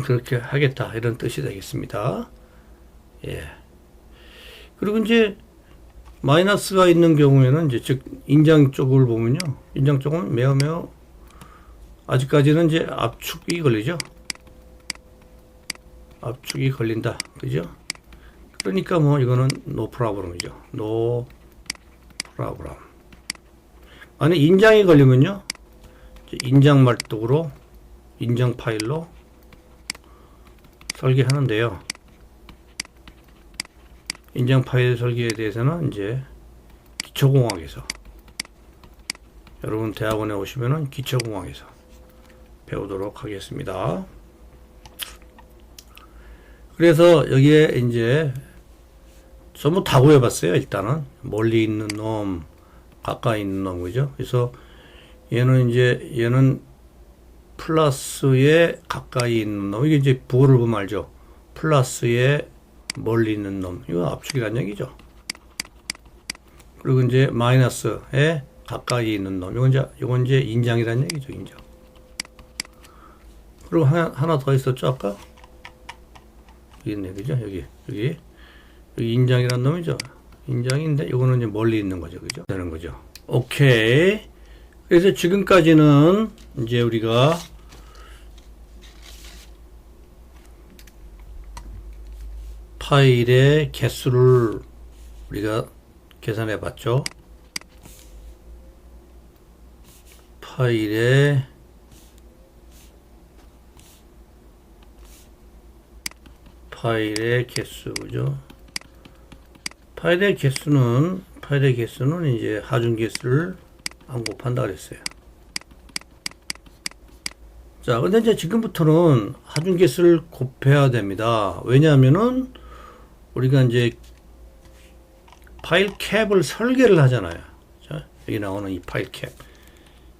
그렇게 하겠다 이런 뜻이 되겠습니다. 예. 그리고 이제 마이너스가 있는 경우에는 이제 즉 인장 쪽을 보면요, 인장 쪽은 매우 아직까지는 이제 압축이 걸리죠. 압축이 걸린다, 그죠? 그러니까 뭐 이거는 no problem이죠. no problem. 만약 인장이 걸리면요, 인장 말뚝으로 인장 파일로 설계하는데요. 인장 파일 설계에 대해서는 이제 기초공학에서, 여러분 대학원에 오시면은 기초공학에서 배우도록 하겠습니다. 그래서 여기에 이제 전부 다 구해봤어요. 일단은 멀리 있는 놈, 가까이 있는 놈, 그죠? 그래서 얘는 플러스에 가까이 있는 놈. 이게 이제 부호를 보면 알죠. 플러스에 멀리 있는 놈. 이거 압축이라는 얘기죠. 그리고 이제 마이너스에 가까이 있는 놈. 이건 이제 인장이라는 얘기죠. 인장. 그리고 하나 더 있었죠. 아까? 여기 있네. 그죠? 여기 인장이라는 놈이죠. 인장인데 이거는 이제 멀리 있는 거죠. 그죠? 되는 거죠. 오케이. 그래서 지금까지는 이제 우리가 파일의 개수를 우리가 계산해 봤죠. 파일의 개수죠. 파일의 개수는 이제 하중 개수를 안 곱한다 그랬어요. 자, 근데 이제 지금부터는 하중 개수를 곱해야 됩니다. 왜냐하면은 우리가 이제 파일 캡을 설계를 하잖아요. 자, 여기 나오는 이 파일 캡.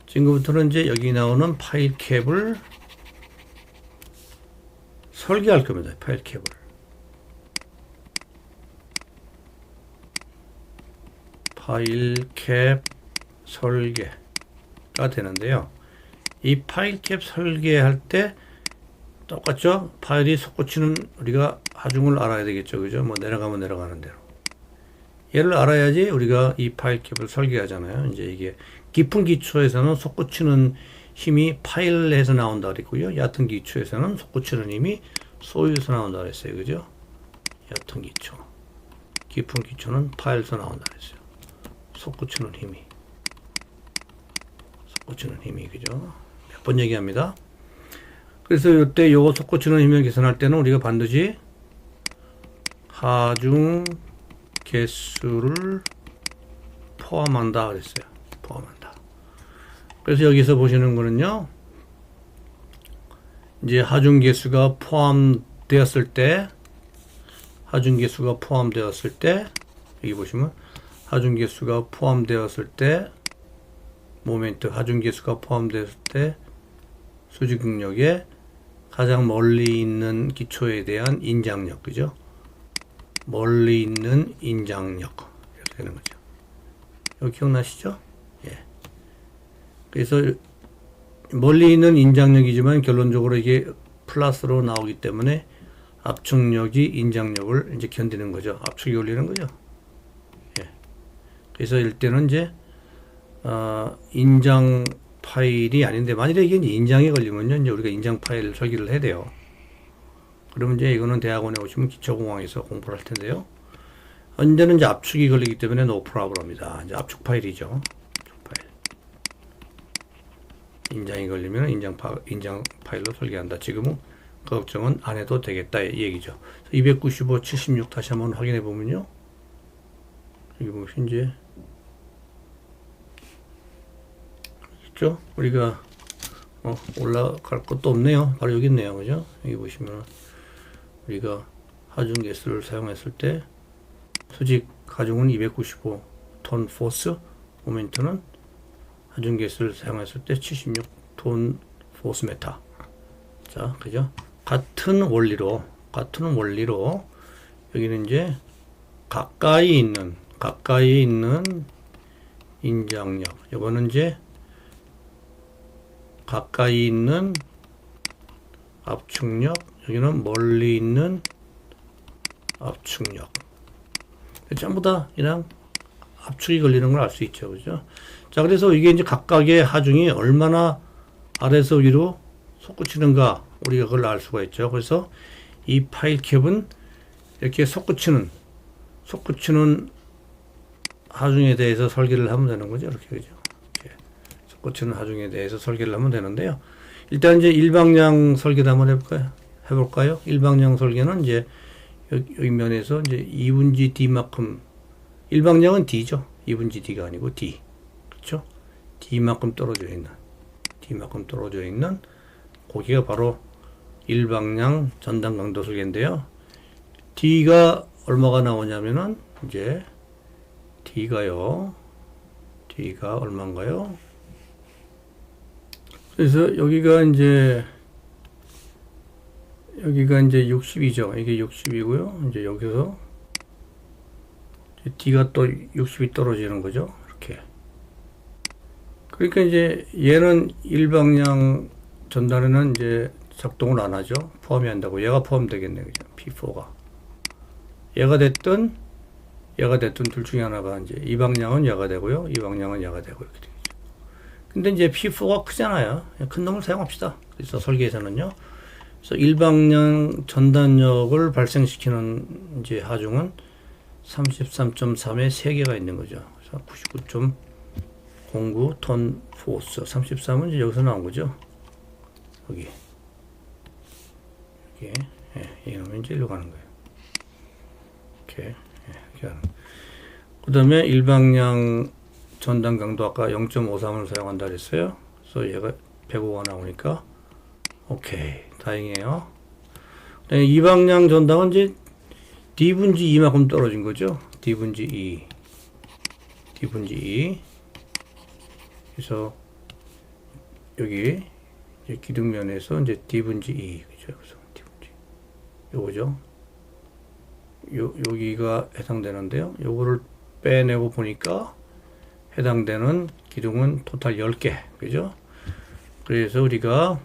지금부터는 이제 여기 나오는 파일 캡을 설계할 겁니다. 파일 캡을. 파일 캡 설계가 되는데요. 이 파일 캡 설계할 때 똑같죠? 파일이 솟구치는 우리가 하중을 알아야 되겠죠. 그죠? 뭐 내려가면 내려가는 대로. 얘를 알아야지 우리가 이 파일 캡을 설계하잖아요. 이제 이게 깊은 기초에서는 솟구치는 힘이 파일에서 나온다 그랬고요. 얕은 기초에서는 솟구치는 힘이 소유에서 나온다 그랬어요. 그죠? 얕은 기초. 깊은 기초는 파일에서 나온다 그랬어요. 솟구치는 힘이. 그죠? 몇 번 얘기합니다. 그래서 이때 요거 솟구치는 힘을 계산할 때는 우리가 반드시 하중 개수를 포함한다 그랬어요. 포함한다. 그래서 여기서 보시는 거는요. 이제 하중 개수가 포함되었을 때 여기 보시면 하중 개수가 포함되었을 때 모멘트 하중 개수가 포함되었을 때 수직 능력에 가장 멀리 있는 기초에 대한 인장력, 그죠? 멀리 있는 인장력 이렇게 되는 거죠. 여기 기억나시죠? 예. 그래서 멀리 있는 인장력이지만 결론적으로 이게 플러스로 나오기 때문에 압축력이 인장력을 이제 견디는 거죠. 압축이 올리는 거죠. 예. 그래서 이때는 이제 인장 파일이 아닌데 만일에 이게 인장에 걸리면요, 이제 우리가 인장 파일을 설계를 해야 돼요. 그러면 이제 이거는 대학원에 오시면 기초공학에서 공부를 할 텐데요. 언제는 이제 압축이 걸리기 때문에 no problem입니다. 이제 압축 파일이죠. 압축 파일. 인장이 걸리면 인장 파일로 설계한다. 지금은 그 걱정은 안 해도 되겠다 이 얘기죠. 295, 76 다시 한번 확인해 보면요. 여기 보시면 이제 있죠? 우리가 올라갈 것도 없네요. 바로 여기 있네요. 그죠? 여기 보시면 우리가 하중 개수를 사용했을 때 수직 하중은 295톤 포스, 모멘트는 하중 개수를 사용했을 때 76톤 포스 메타. 자, 그죠? 같은 원리로 여기는 이제 가까이 있는 인장력. 이거는 이제 가까이 있는 압축력, 여기는 멀리 있는 압축력. 전부 다 그냥 압축이 걸리는 걸 알 수 있죠. 그죠? 자, 그래서 이게 이제 각각의 하중이 얼마나 아래에서 위로 솟구치는가 우리가 그걸 알 수가 있죠. 그래서 이 파일 캡은 이렇게 솟구치는 하중에 대해서 설계를 하면 되는 거죠. 이렇게 그죠? 솟구치는 하중에 대해서 설계를 하면 되는데요. 일단 이제 일방량 설계도 한번 해볼까요? 일방량 설계는 이제 여기 면에서 이제 2분지 D만큼, 일방량은 D죠. 2분지 D가 아니고 D. 그렇죠? D만큼 떨어져 있는 고기가 바로 일방량 전단 강도 설계인데요. D가 얼마가 나오냐면은 이제 D가 얼마인가요? 그래서 여기가 이제 60이죠. 이게 60이고요. 이제 여기서 D가 또 60이 떨어지는 거죠. 이렇게. 그러니까 이제 얘는 일방향 전단에는 이제 작동을 안 하죠. 포함이 한다고. 얘가 포함되겠네. 그죠? P4가. 얘가 됐든 둘 중에 하나가 이제 이 방향은 얘가 되고요. 이 방향은 얘가 되고 이렇게 되겠죠. 근데 이제 P4가 크잖아요. 큰 놈을 사용합시다. 그래서 설계에서는요. 그래서 일방향 전단력을 발생시키는 이제 하중은 33.3에 3개가 있는 거죠. 그래서 99.09 톤 포스. 33은 이제 여기서 나온 거죠. 여기. 예, 이러면 이제 일로 가는 거예요. 이렇게, 이렇게 하는. 그 다음에 일방향 전단 강도 아까 0.53을 사용한다 그랬어요. 그래서 얘가 105가 나오니까, 오케이. 다행이에요. 그다음에 이방향 전단은 이제 D분지 2만큼 떨어진 거죠. D분지 2. D분지 2. 그래서 여기 이제 기둥면에서 이제 D분지 2. 그죠? 그래서 요거죠. 여기가 해당되는데요. 요거를 빼내고 보니까 해당되는 기둥은 토탈 10개. 그죠? 그래서 우리가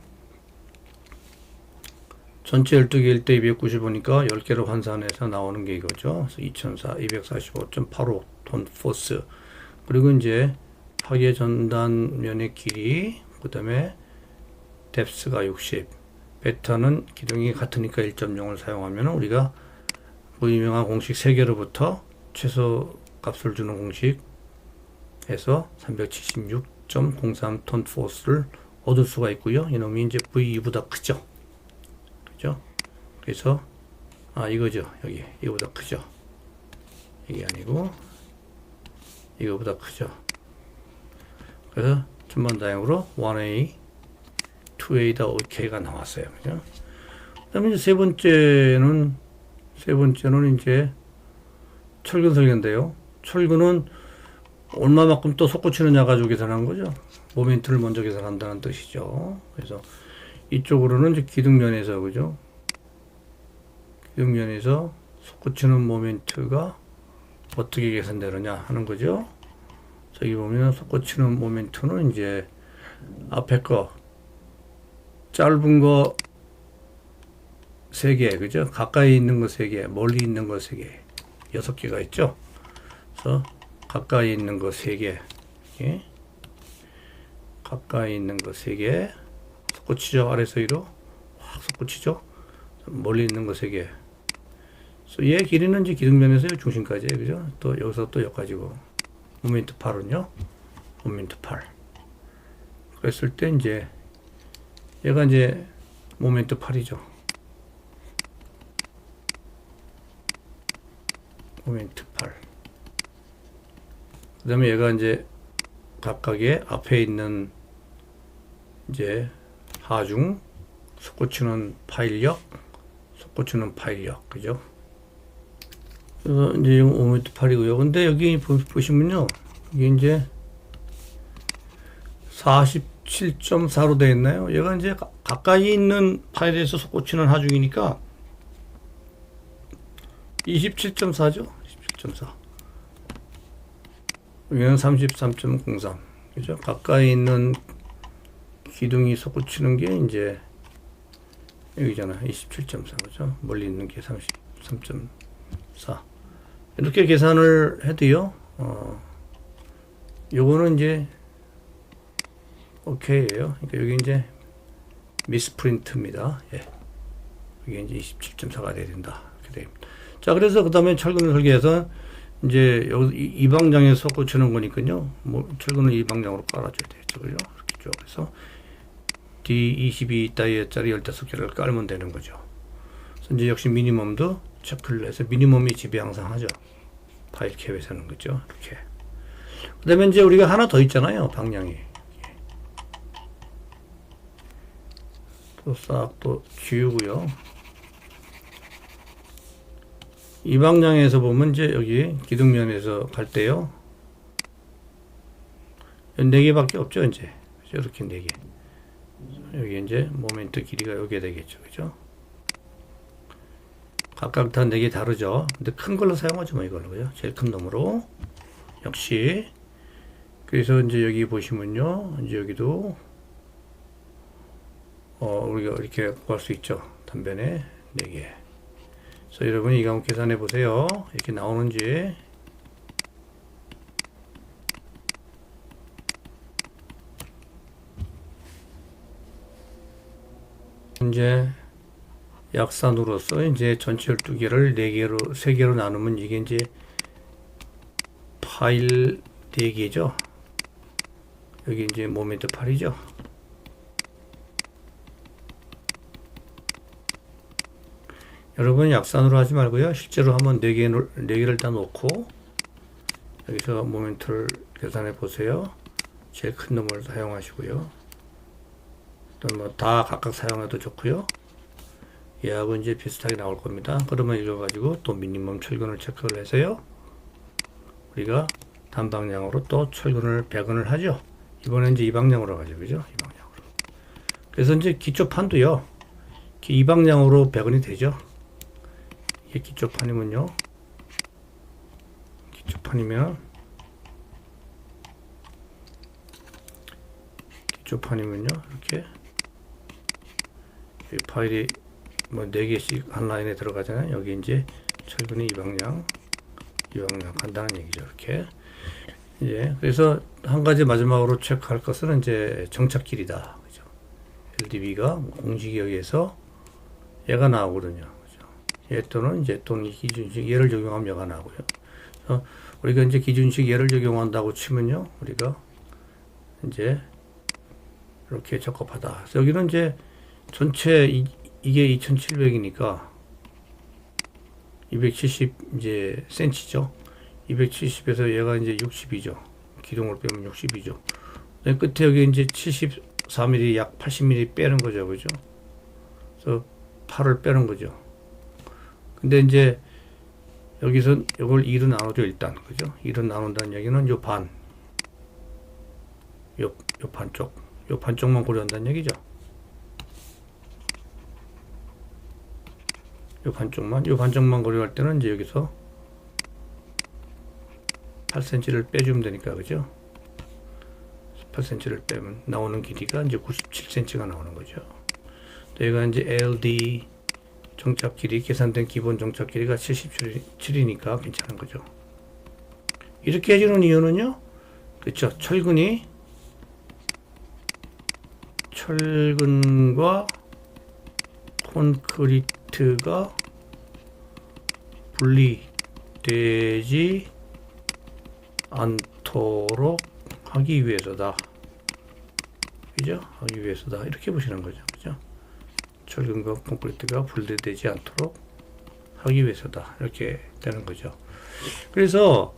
전체 12개 1대 295니까 10개로 환산해서 나오는 게 이거죠. 그래서 245.85 톤 포스. 그리고 이제 파괴 전단면의 길이, 그 다음에 뎁스가 60. 베타는 기둥이 같으니까 1.0을 사용하면 우리가 그 유명한 공식 3개로부터 최소 값을 주는 공식에서 376.03 톤 포스를 얻을 수가 있고요. 이놈이 이제 V2보다 크죠. 그죠? 그래서 이거죠. 여기 이거보다 크죠. 이게 아니고 이거보다 크죠. 그래서 전반다형으로 1A, 2A 다 OK가 나왔어요. 그죠? 그다음에 이제 세 번째는 이제 철근 설계인데요. 철근은 얼마만큼 또 솟구치느냐 가지고 계산한 거죠. 모멘트를 먼저 계산한다는 뜻이죠. 그래서 이쪽으로는 이제 기둥면에서, 그죠? 기둥면에서 솟구치는 모멘트가 어떻게 계산되느냐 하는 거죠. 저기 보면 솟구치는 모멘트는 이제 앞에 거 짧은 거 3개, 그죠? 가까이 있는 거 3개, 멀리 있는 거 3개, 6개가 있죠. 그래서 가까이 있는 거 3개, 예? 가까이 있는 거 3개, 솟구치죠. 아래서 위로 확 솟구치죠. 멀리 있는 거 3개. 그래서 얘 길이는 이제 기둥면에서 중심까지, 그죠? 또 여기서 또 여기까지고. 모멘트 8은요. 모멘트 8. 그랬을 때 이제 얘가 이제 모멘트 8이죠. 모멘트 8. 그 다음에 얘가 이제 각각의 앞에 있는 이제 하중, 솟구치는 파일력, 그죠? 그래서 이제 5m 8이고요. 근데 여기 보시면요, 이게 이제 47.4로 되어 있나요? 얘가 이제 가까이 있는 파일에서 솟구치는 하중이니까 27.4죠? 27.4. 여기는 33.03. 그죠? 가까이 있는 기둥이 솟구치는 게 이제 여기잖아. 27.4. 그죠? 멀리 있는 게 33.4. 이렇게 계산을 해도요, 요거는 이제 오케이예요. 그러니까 여기 이제 미스프린트입니다. 예. 이게 이제 27.4가 돼야 된다. 이렇게 됩니다. 자, 그래서 그 다음에 철근을 설계해서 이제 여기 이 방향에서 꽂히는 거니까요. 뭐 철근을 이 방향으로 깔아줘야 되겠죠. 그죠? 이렇게 쭉 해서 D22 다이어짜리 15개를 깔면 되는 거죠. 그래서 이제 역시 미니멈도 체크를 해서 미니멈이 지배 항상 하죠. 파일 캡에서는 그죠? 이렇게. 그 다음에 이제 우리가 하나 더 있잖아요. 방향이. 또 싹 또 지우고요. 이 방향에서 보면 이제 여기 기둥면에서 갈 때요. 4개밖에 없죠, 이제. 이렇게 4개. 여기 이제 모멘트 길이가 여기에 되겠죠. 그죠? 각각 다 4개 다르죠. 근데 큰 걸로 사용하죠. 뭐 이걸로. 그죠? 제일 큰 놈으로. 역시. 그래서 이제 여기 보시면요. 이제 여기도 우리가 이렇게 구할 수 있죠. 단변에 4개. 그래서 여러분이 이거 한번 계산해 보세요. 이렇게 나오는지. 이제 약산으로서 이제 전체 12개를 4개로 3개로 나누면 이게 이제 파일 4개죠. 여기 이제 모멘트 8이죠. 여러분 약산으로 하지 말고요. 실제로 한번 4개를 다 놓고 여기서 모멘트를 계산해 보세요. 제일 큰 놈을 사용하시고요. 또 뭐 다 각각 사용해도 좋고요. 얘하고 이제 비슷하게 나올 겁니다. 그러면 이거 가지고 또 미니멈 철근을 체크를 해서요. 우리가 단방향으로 또 철근을 배근을 하죠. 이번엔 이제 이 방향으로 가죠. 그죠? 이 방향으로. 그래서 이제 기초판도요. 이 방향으로 배근이 되죠. 이게 기초판이면요. 기초판이면요. 이렇게 이 파일이 뭐 4개씩 한 라인에 들어가잖아요. 여기 이제 철근이 이 방향 간다는 얘기죠. 이렇게. 예. 그래서 한 가지 마지막으로 체크할 것은 이제 정착길이다. 그죠? LDB가 공식에 의해서 얘가 나오거든요. 그죠? 얘 또는 이제 또는 기준식 얘를 적용하면 얘가 나오고요. 그래서 우리가 이제 기준식 얘를 적용한다고 치면요. 우리가 이제 이렇게 적합하다. 그래서 여기는 이제 전체 이게 2700이니까 270 이제 센치죠. 270에서 얘가 이제 60이죠. 기둥을 빼면 60이죠. 끝에 여기 이제 74mm 약 80mm 빼는 거죠. 그죠? 그래서 8을 빼는 거죠. 근데 이제 여기서 이걸 2로 나누죠. 일단. 그죠? 2로 나눈다는 얘기는 요 반. 요 반쪽. 요 반쪽만 고려한다는 얘기죠. 요 반쪽만 고려할 때는 이제 여기서 8cm를 빼주면 되니까, 그죠? 8cm를 빼면 나오는 길이가 이제 97cm가 나오는 거죠. 여기가 이제 LD 정착 길이, 계산된 기본 정착 길이가 77이니까 괜찮은 거죠. 이렇게 해주는 이유는요, 그쵸? 철근과 콘크리트가 분리되지 않도록 하기 위해서다. 그죠? 하기 위해서다. 이렇게 보시는 거죠. 그죠? 철근과 콘크리트가 분리되지 않도록 하기 위해서다. 이렇게 되는 거죠. 그래서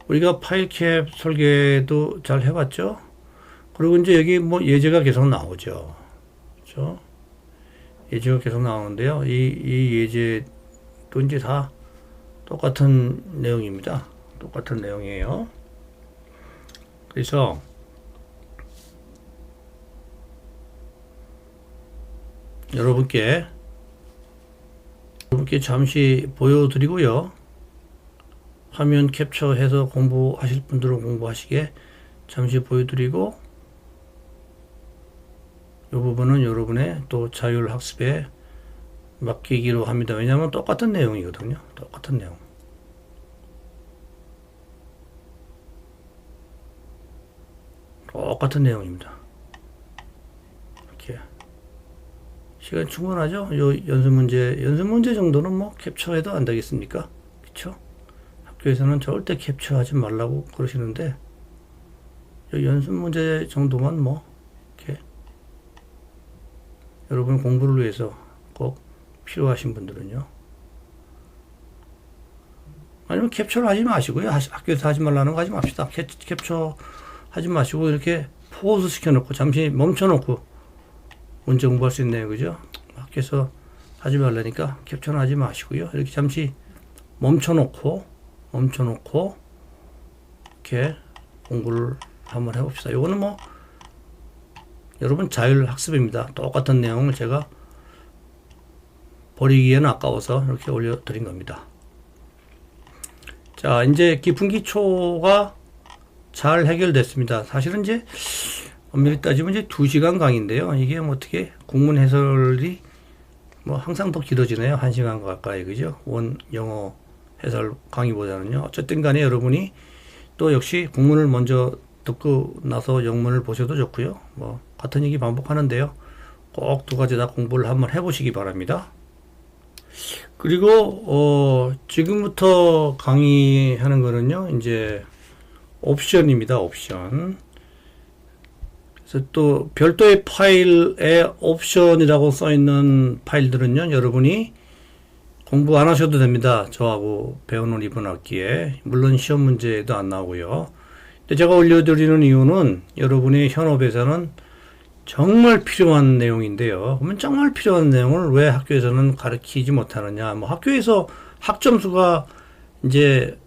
우리가 파일캡 설계도 잘 해봤죠? 그리고 이제 여기 뭐 예제가 계속 나오죠. 그렇죠? 예제가 계속 나오는데요. 이 예제도 이제 다 똑같은 내용입니다. 똑같은 내용이에요. 그래서 여러분께 잠시 보여드리고요. 화면 캡처해서 공부하실 분들은 공부하시게 잠시 보여드리고, 이 부분은 여러분의 또 자율학습에 맡기기로 합니다. 왜냐하면 똑같은 내용이거든요. 똑같은 내용. 똑같은 내용입니다. 이렇게 시간 충분하죠? 요 연습 문제 정도는 뭐 캡처해도 안 되겠습니까? 그쵸? 학교에서는 절대 캡처하지 말라고 그러시는데, 요 연습 문제 정도만 뭐 이렇게 여러분 공부를 위해서 꼭 필요하신 분들은요. 아니면 캡처를 하지 마시고요. 학교에서 하지 말라는 거 하지 맙시다. 캡처 하지 마시고 이렇게 포즈 시켜놓고 잠시 멈춰놓고 문제 공부할 수 있네요. 그죠? 학교에서 하지 말라니까 캡처는 하지 마시고요. 이렇게 잠시 멈춰놓고 이렇게 공부를 한번 해봅시다. 요거는 뭐 여러분 자율학습입니다. 똑같은 내용을 제가 버리기에는 아까워서 이렇게 올려드린 겁니다. 자, 이제 깊은 기초가 잘 해결됐습니다. 사실은 이제 엄밀히 따지면 이제 2시간 강의인데요. 이게 뭐 어떻게 국문 해설이 뭐 항상 더 길어지네요. 1시간 가까이, 그죠? 원 영어 해설 강의보다는요. 어쨌든 간에 여러분이 또 역시 국문을 먼저 듣고 나서 영문을 보셔도 좋고요. 뭐 같은 얘기 반복하는데요. 꼭 2가지 다 공부를 한번 해보시기 바랍니다. 그리고 지금부터 강의하는 거는요. 이제 옵션입니다. 옵션. 그래서 또 별도의 파일에 옵션이라고 써 있는 파일들은요. 여러분이 공부 안 하셔도 됩니다. 저하고 배우는 이번 학기에. 물론 시험 문제도 안 나오고요. 근데 제가 올려드리는 이유는 여러분의 현업에서는 정말 필요한 내용인데요. 그러면 정말 필요한 내용을 왜 학교에서는 가르치지 못하느냐. 뭐 학교에서 학점수가 이제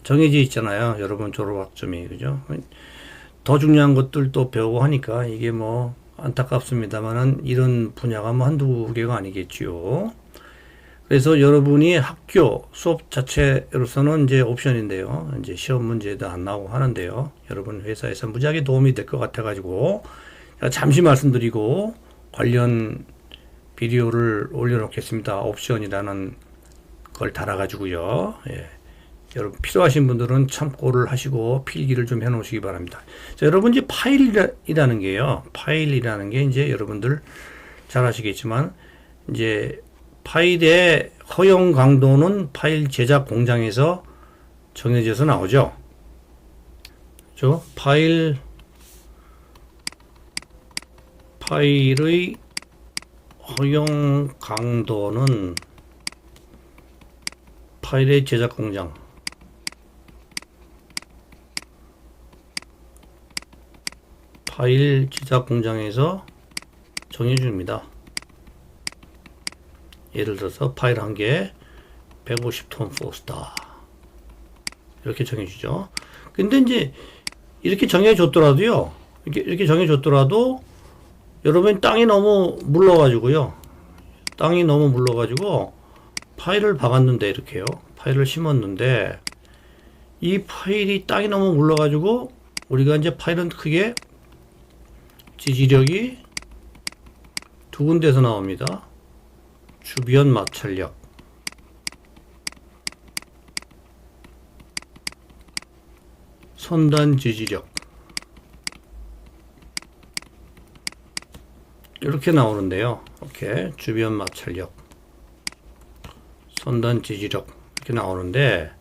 정해져 있잖아요. 여러분 졸업학점이. 그죠? 더 중요한 것들도 배우고 하니까 이게 뭐 안타깝습니다만은 이런 분야가 뭐 한두 개가 아니겠지요. 그래서 여러분이 학교 수업 자체로서는 이제 옵션인데요. 이제 시험 문제도 안 나오고 하는데요. 여러분 회사에서 무지하게 도움이 될 것 같아가지고 잠시 말씀드리고 관련 비디오를 올려놓겠습니다. 옵션이라는 걸 달아가지고요. 예. 여러분 필요하신 분들은 참고를 하시고 필기를 좀 해놓으시기 바랍니다. 자, 여러분 이제 파일이라는 게요. 파일이라는 게 이제 여러분들 잘 아시겠지만 이제 파일의 허용 강도는 파일 제작 공장에서 정해져서 나오죠. 그렇죠? 파일의 허용 강도는 파일의 제작 공장 파일 제작 공장에서 정해줍니다. 예를 들어서 파일 한 개에 150톤 포스타 이렇게 정해주죠. 근데 이제 이렇게 정해줬더라도요. 이렇게 정해줬더라도 여러분 땅이 너무 물러가지고요. 땅이 너무 물러가지고 파일을 박았는데 이렇게요. 파일을 심었는데 이 파일이 땅이 너무 물러가지고 우리가 이제 파일은 크게 지지력이 2군데에서 나옵니다. 주변 마찰력, 선단 지지력 이렇게 나오는데요. 이렇게 주변 마찰력, 선단 지지력 이렇게 나오는데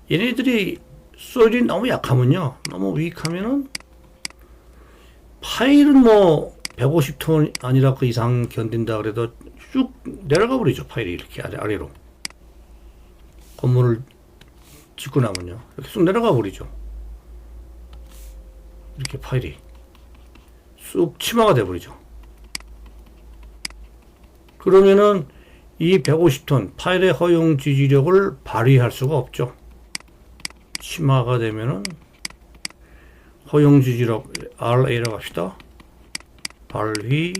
얘네들이 소일이 너무 약하면요. 너무 위익하면은 파일은 뭐 150톤 아니라 그 이상 견딘다 그래도 쭉 내려가 버리죠. 파일이 이렇게 아래로 건물을 짓고 나면요. 이렇게 쑥 내려가 버리죠. 이렇게 파일이 쑥 치마가 돼 버리죠. 그러면은 이 150톤 파일의 허용 지지력을 발휘할 수가 없죠. 치마가 되면은 허용 지지력 RA라고 합시다. 발휘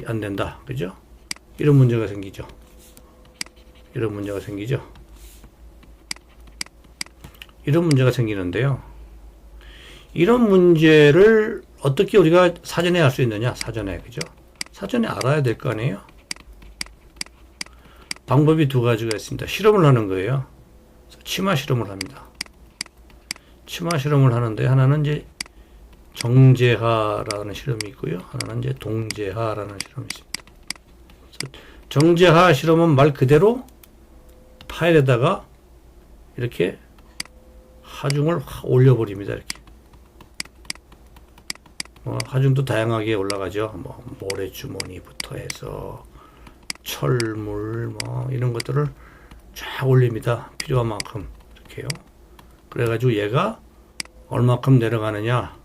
안 된다. 그죠? 이런 문제가 생기죠. 이런 문제가 생기죠. 이런 문제가 생기는데요. 이런 문제를 어떻게 우리가 사전에 알 수 있느냐? 사전에. 그죠? 사전에 알아야 될 거 아니에요? 방법이 2가지가 있습니다. 실험을 하는 거예요. 치마 실험을 합니다. 치마 실험을 하는데 하나는 이제 정제하라는 실험이 있고요. 하나는 이제 동제하라는 실험이 있습니다. 정제하 실험은 말 그대로 파일에다가 이렇게 하중을 올려버립니다. 이렇게. 하중도 다양하게 올라가죠. 뭐 모래주머니부터 해서 철물 뭐 이런 것들을 쫙 올립니다. 필요한 만큼 이렇게요. 그래가지고 얘가 얼마큼 내려가느냐?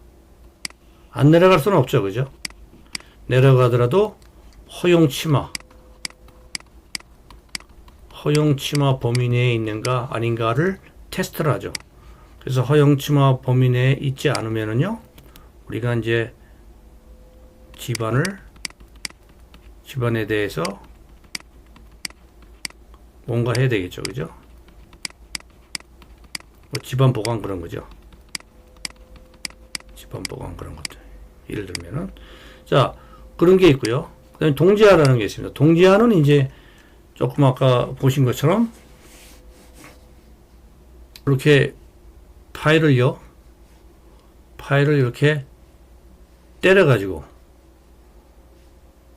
안 내려갈 수는 없죠, 그죠? 내려가더라도 허용 치마 범위 내에 있는가 아닌가를 테스트를 하죠. 그래서 허용 치마 범위 내에 있지 않으면은요, 우리가 이제 집안에 대해서 뭔가 해야 되겠죠. 그죠? 뭐 집안 보관 그런 거죠. 집안 보관 그런 것들. 예를 들면은. 자, 그런 게 있고요. 그 다음에 동지화라는 게 있습니다. 동지화는 이제 조금 아까 보신 것처럼 이렇게 파일을 이렇게 때려가지고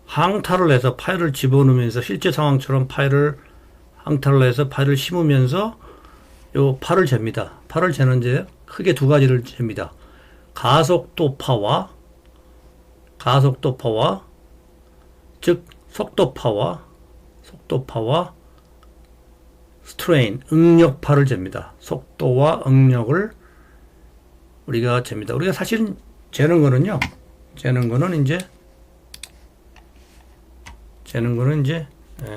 항타를 해서 파일을 집어넣으면서 실제 상황처럼 파일을 항타를 해서 파일을 심으면서 요 파를 잽니다. 파를 재는데 크게 두 가지를 잽니다. 가속도파와 즉 속도파와 스트레인 응력파를 잽니다. 속도와 응력을 우리가 잽니다. 우리가 사실은 재는 거는 이제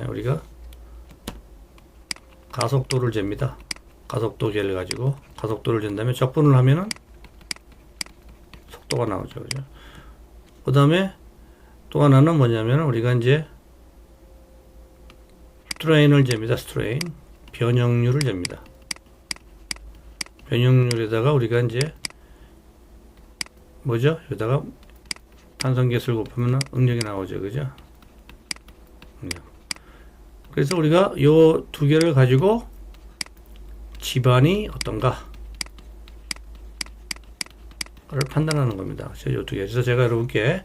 우리가 가속도를 잽니다. 가속도계를 가지고 가속도를 잰 다음에 적분을 하면은 속도가 나오죠. 그죠? 그 다음에 또 하나는 뭐냐면 우리가 이제 스트레인을 잽니다. 스트레인. 변형률을 잽니다. 변형률에다가 우리가 이제 뭐죠? 여기다가 탄성계수를 곱하면 응력이 나오죠. 그죠? 응력. 그래서 우리가 요 두 개를 가지고 집안이 어떤가 를 판단하는 겁니다. 요 두 개. 그래서 제가 여러분께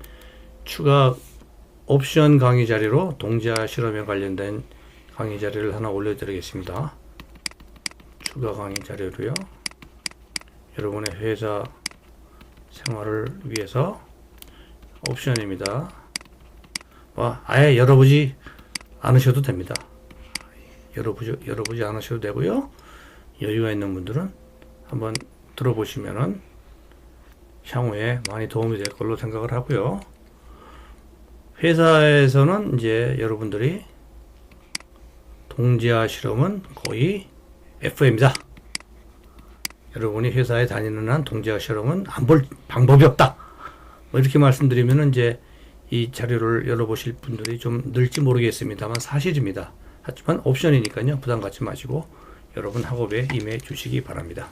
추가 옵션 강의 자리로 동지화 실험에 관련된 강의 자리를 하나 올려드리겠습니다. 추가 강의 자료로요. 여러분의 회사 생활을 위해서 옵션입니다. 아예 열어보지 않으셔도 됩니다. 열어보지 않으셔도 되고요. 여유가 있는 분들은 한번 들어보시면은 향후에 많이 도움이 될 걸로 생각을 하고요. 회사에서는 이제 여러분들이 동지화 실험은 거의 F입니다. 여러분이 회사에 다니는 한 동지화 실험은 안 볼 방법이 없다. 뭐 이렇게 말씀드리면 이제 이 자료를 열어보실 분들이 좀 늘지 모르겠습니다만 사실입니다. 하지만 옵션이니까요. 부담 갖지 마시고 여러분 학업에 임해 주시기 바랍니다.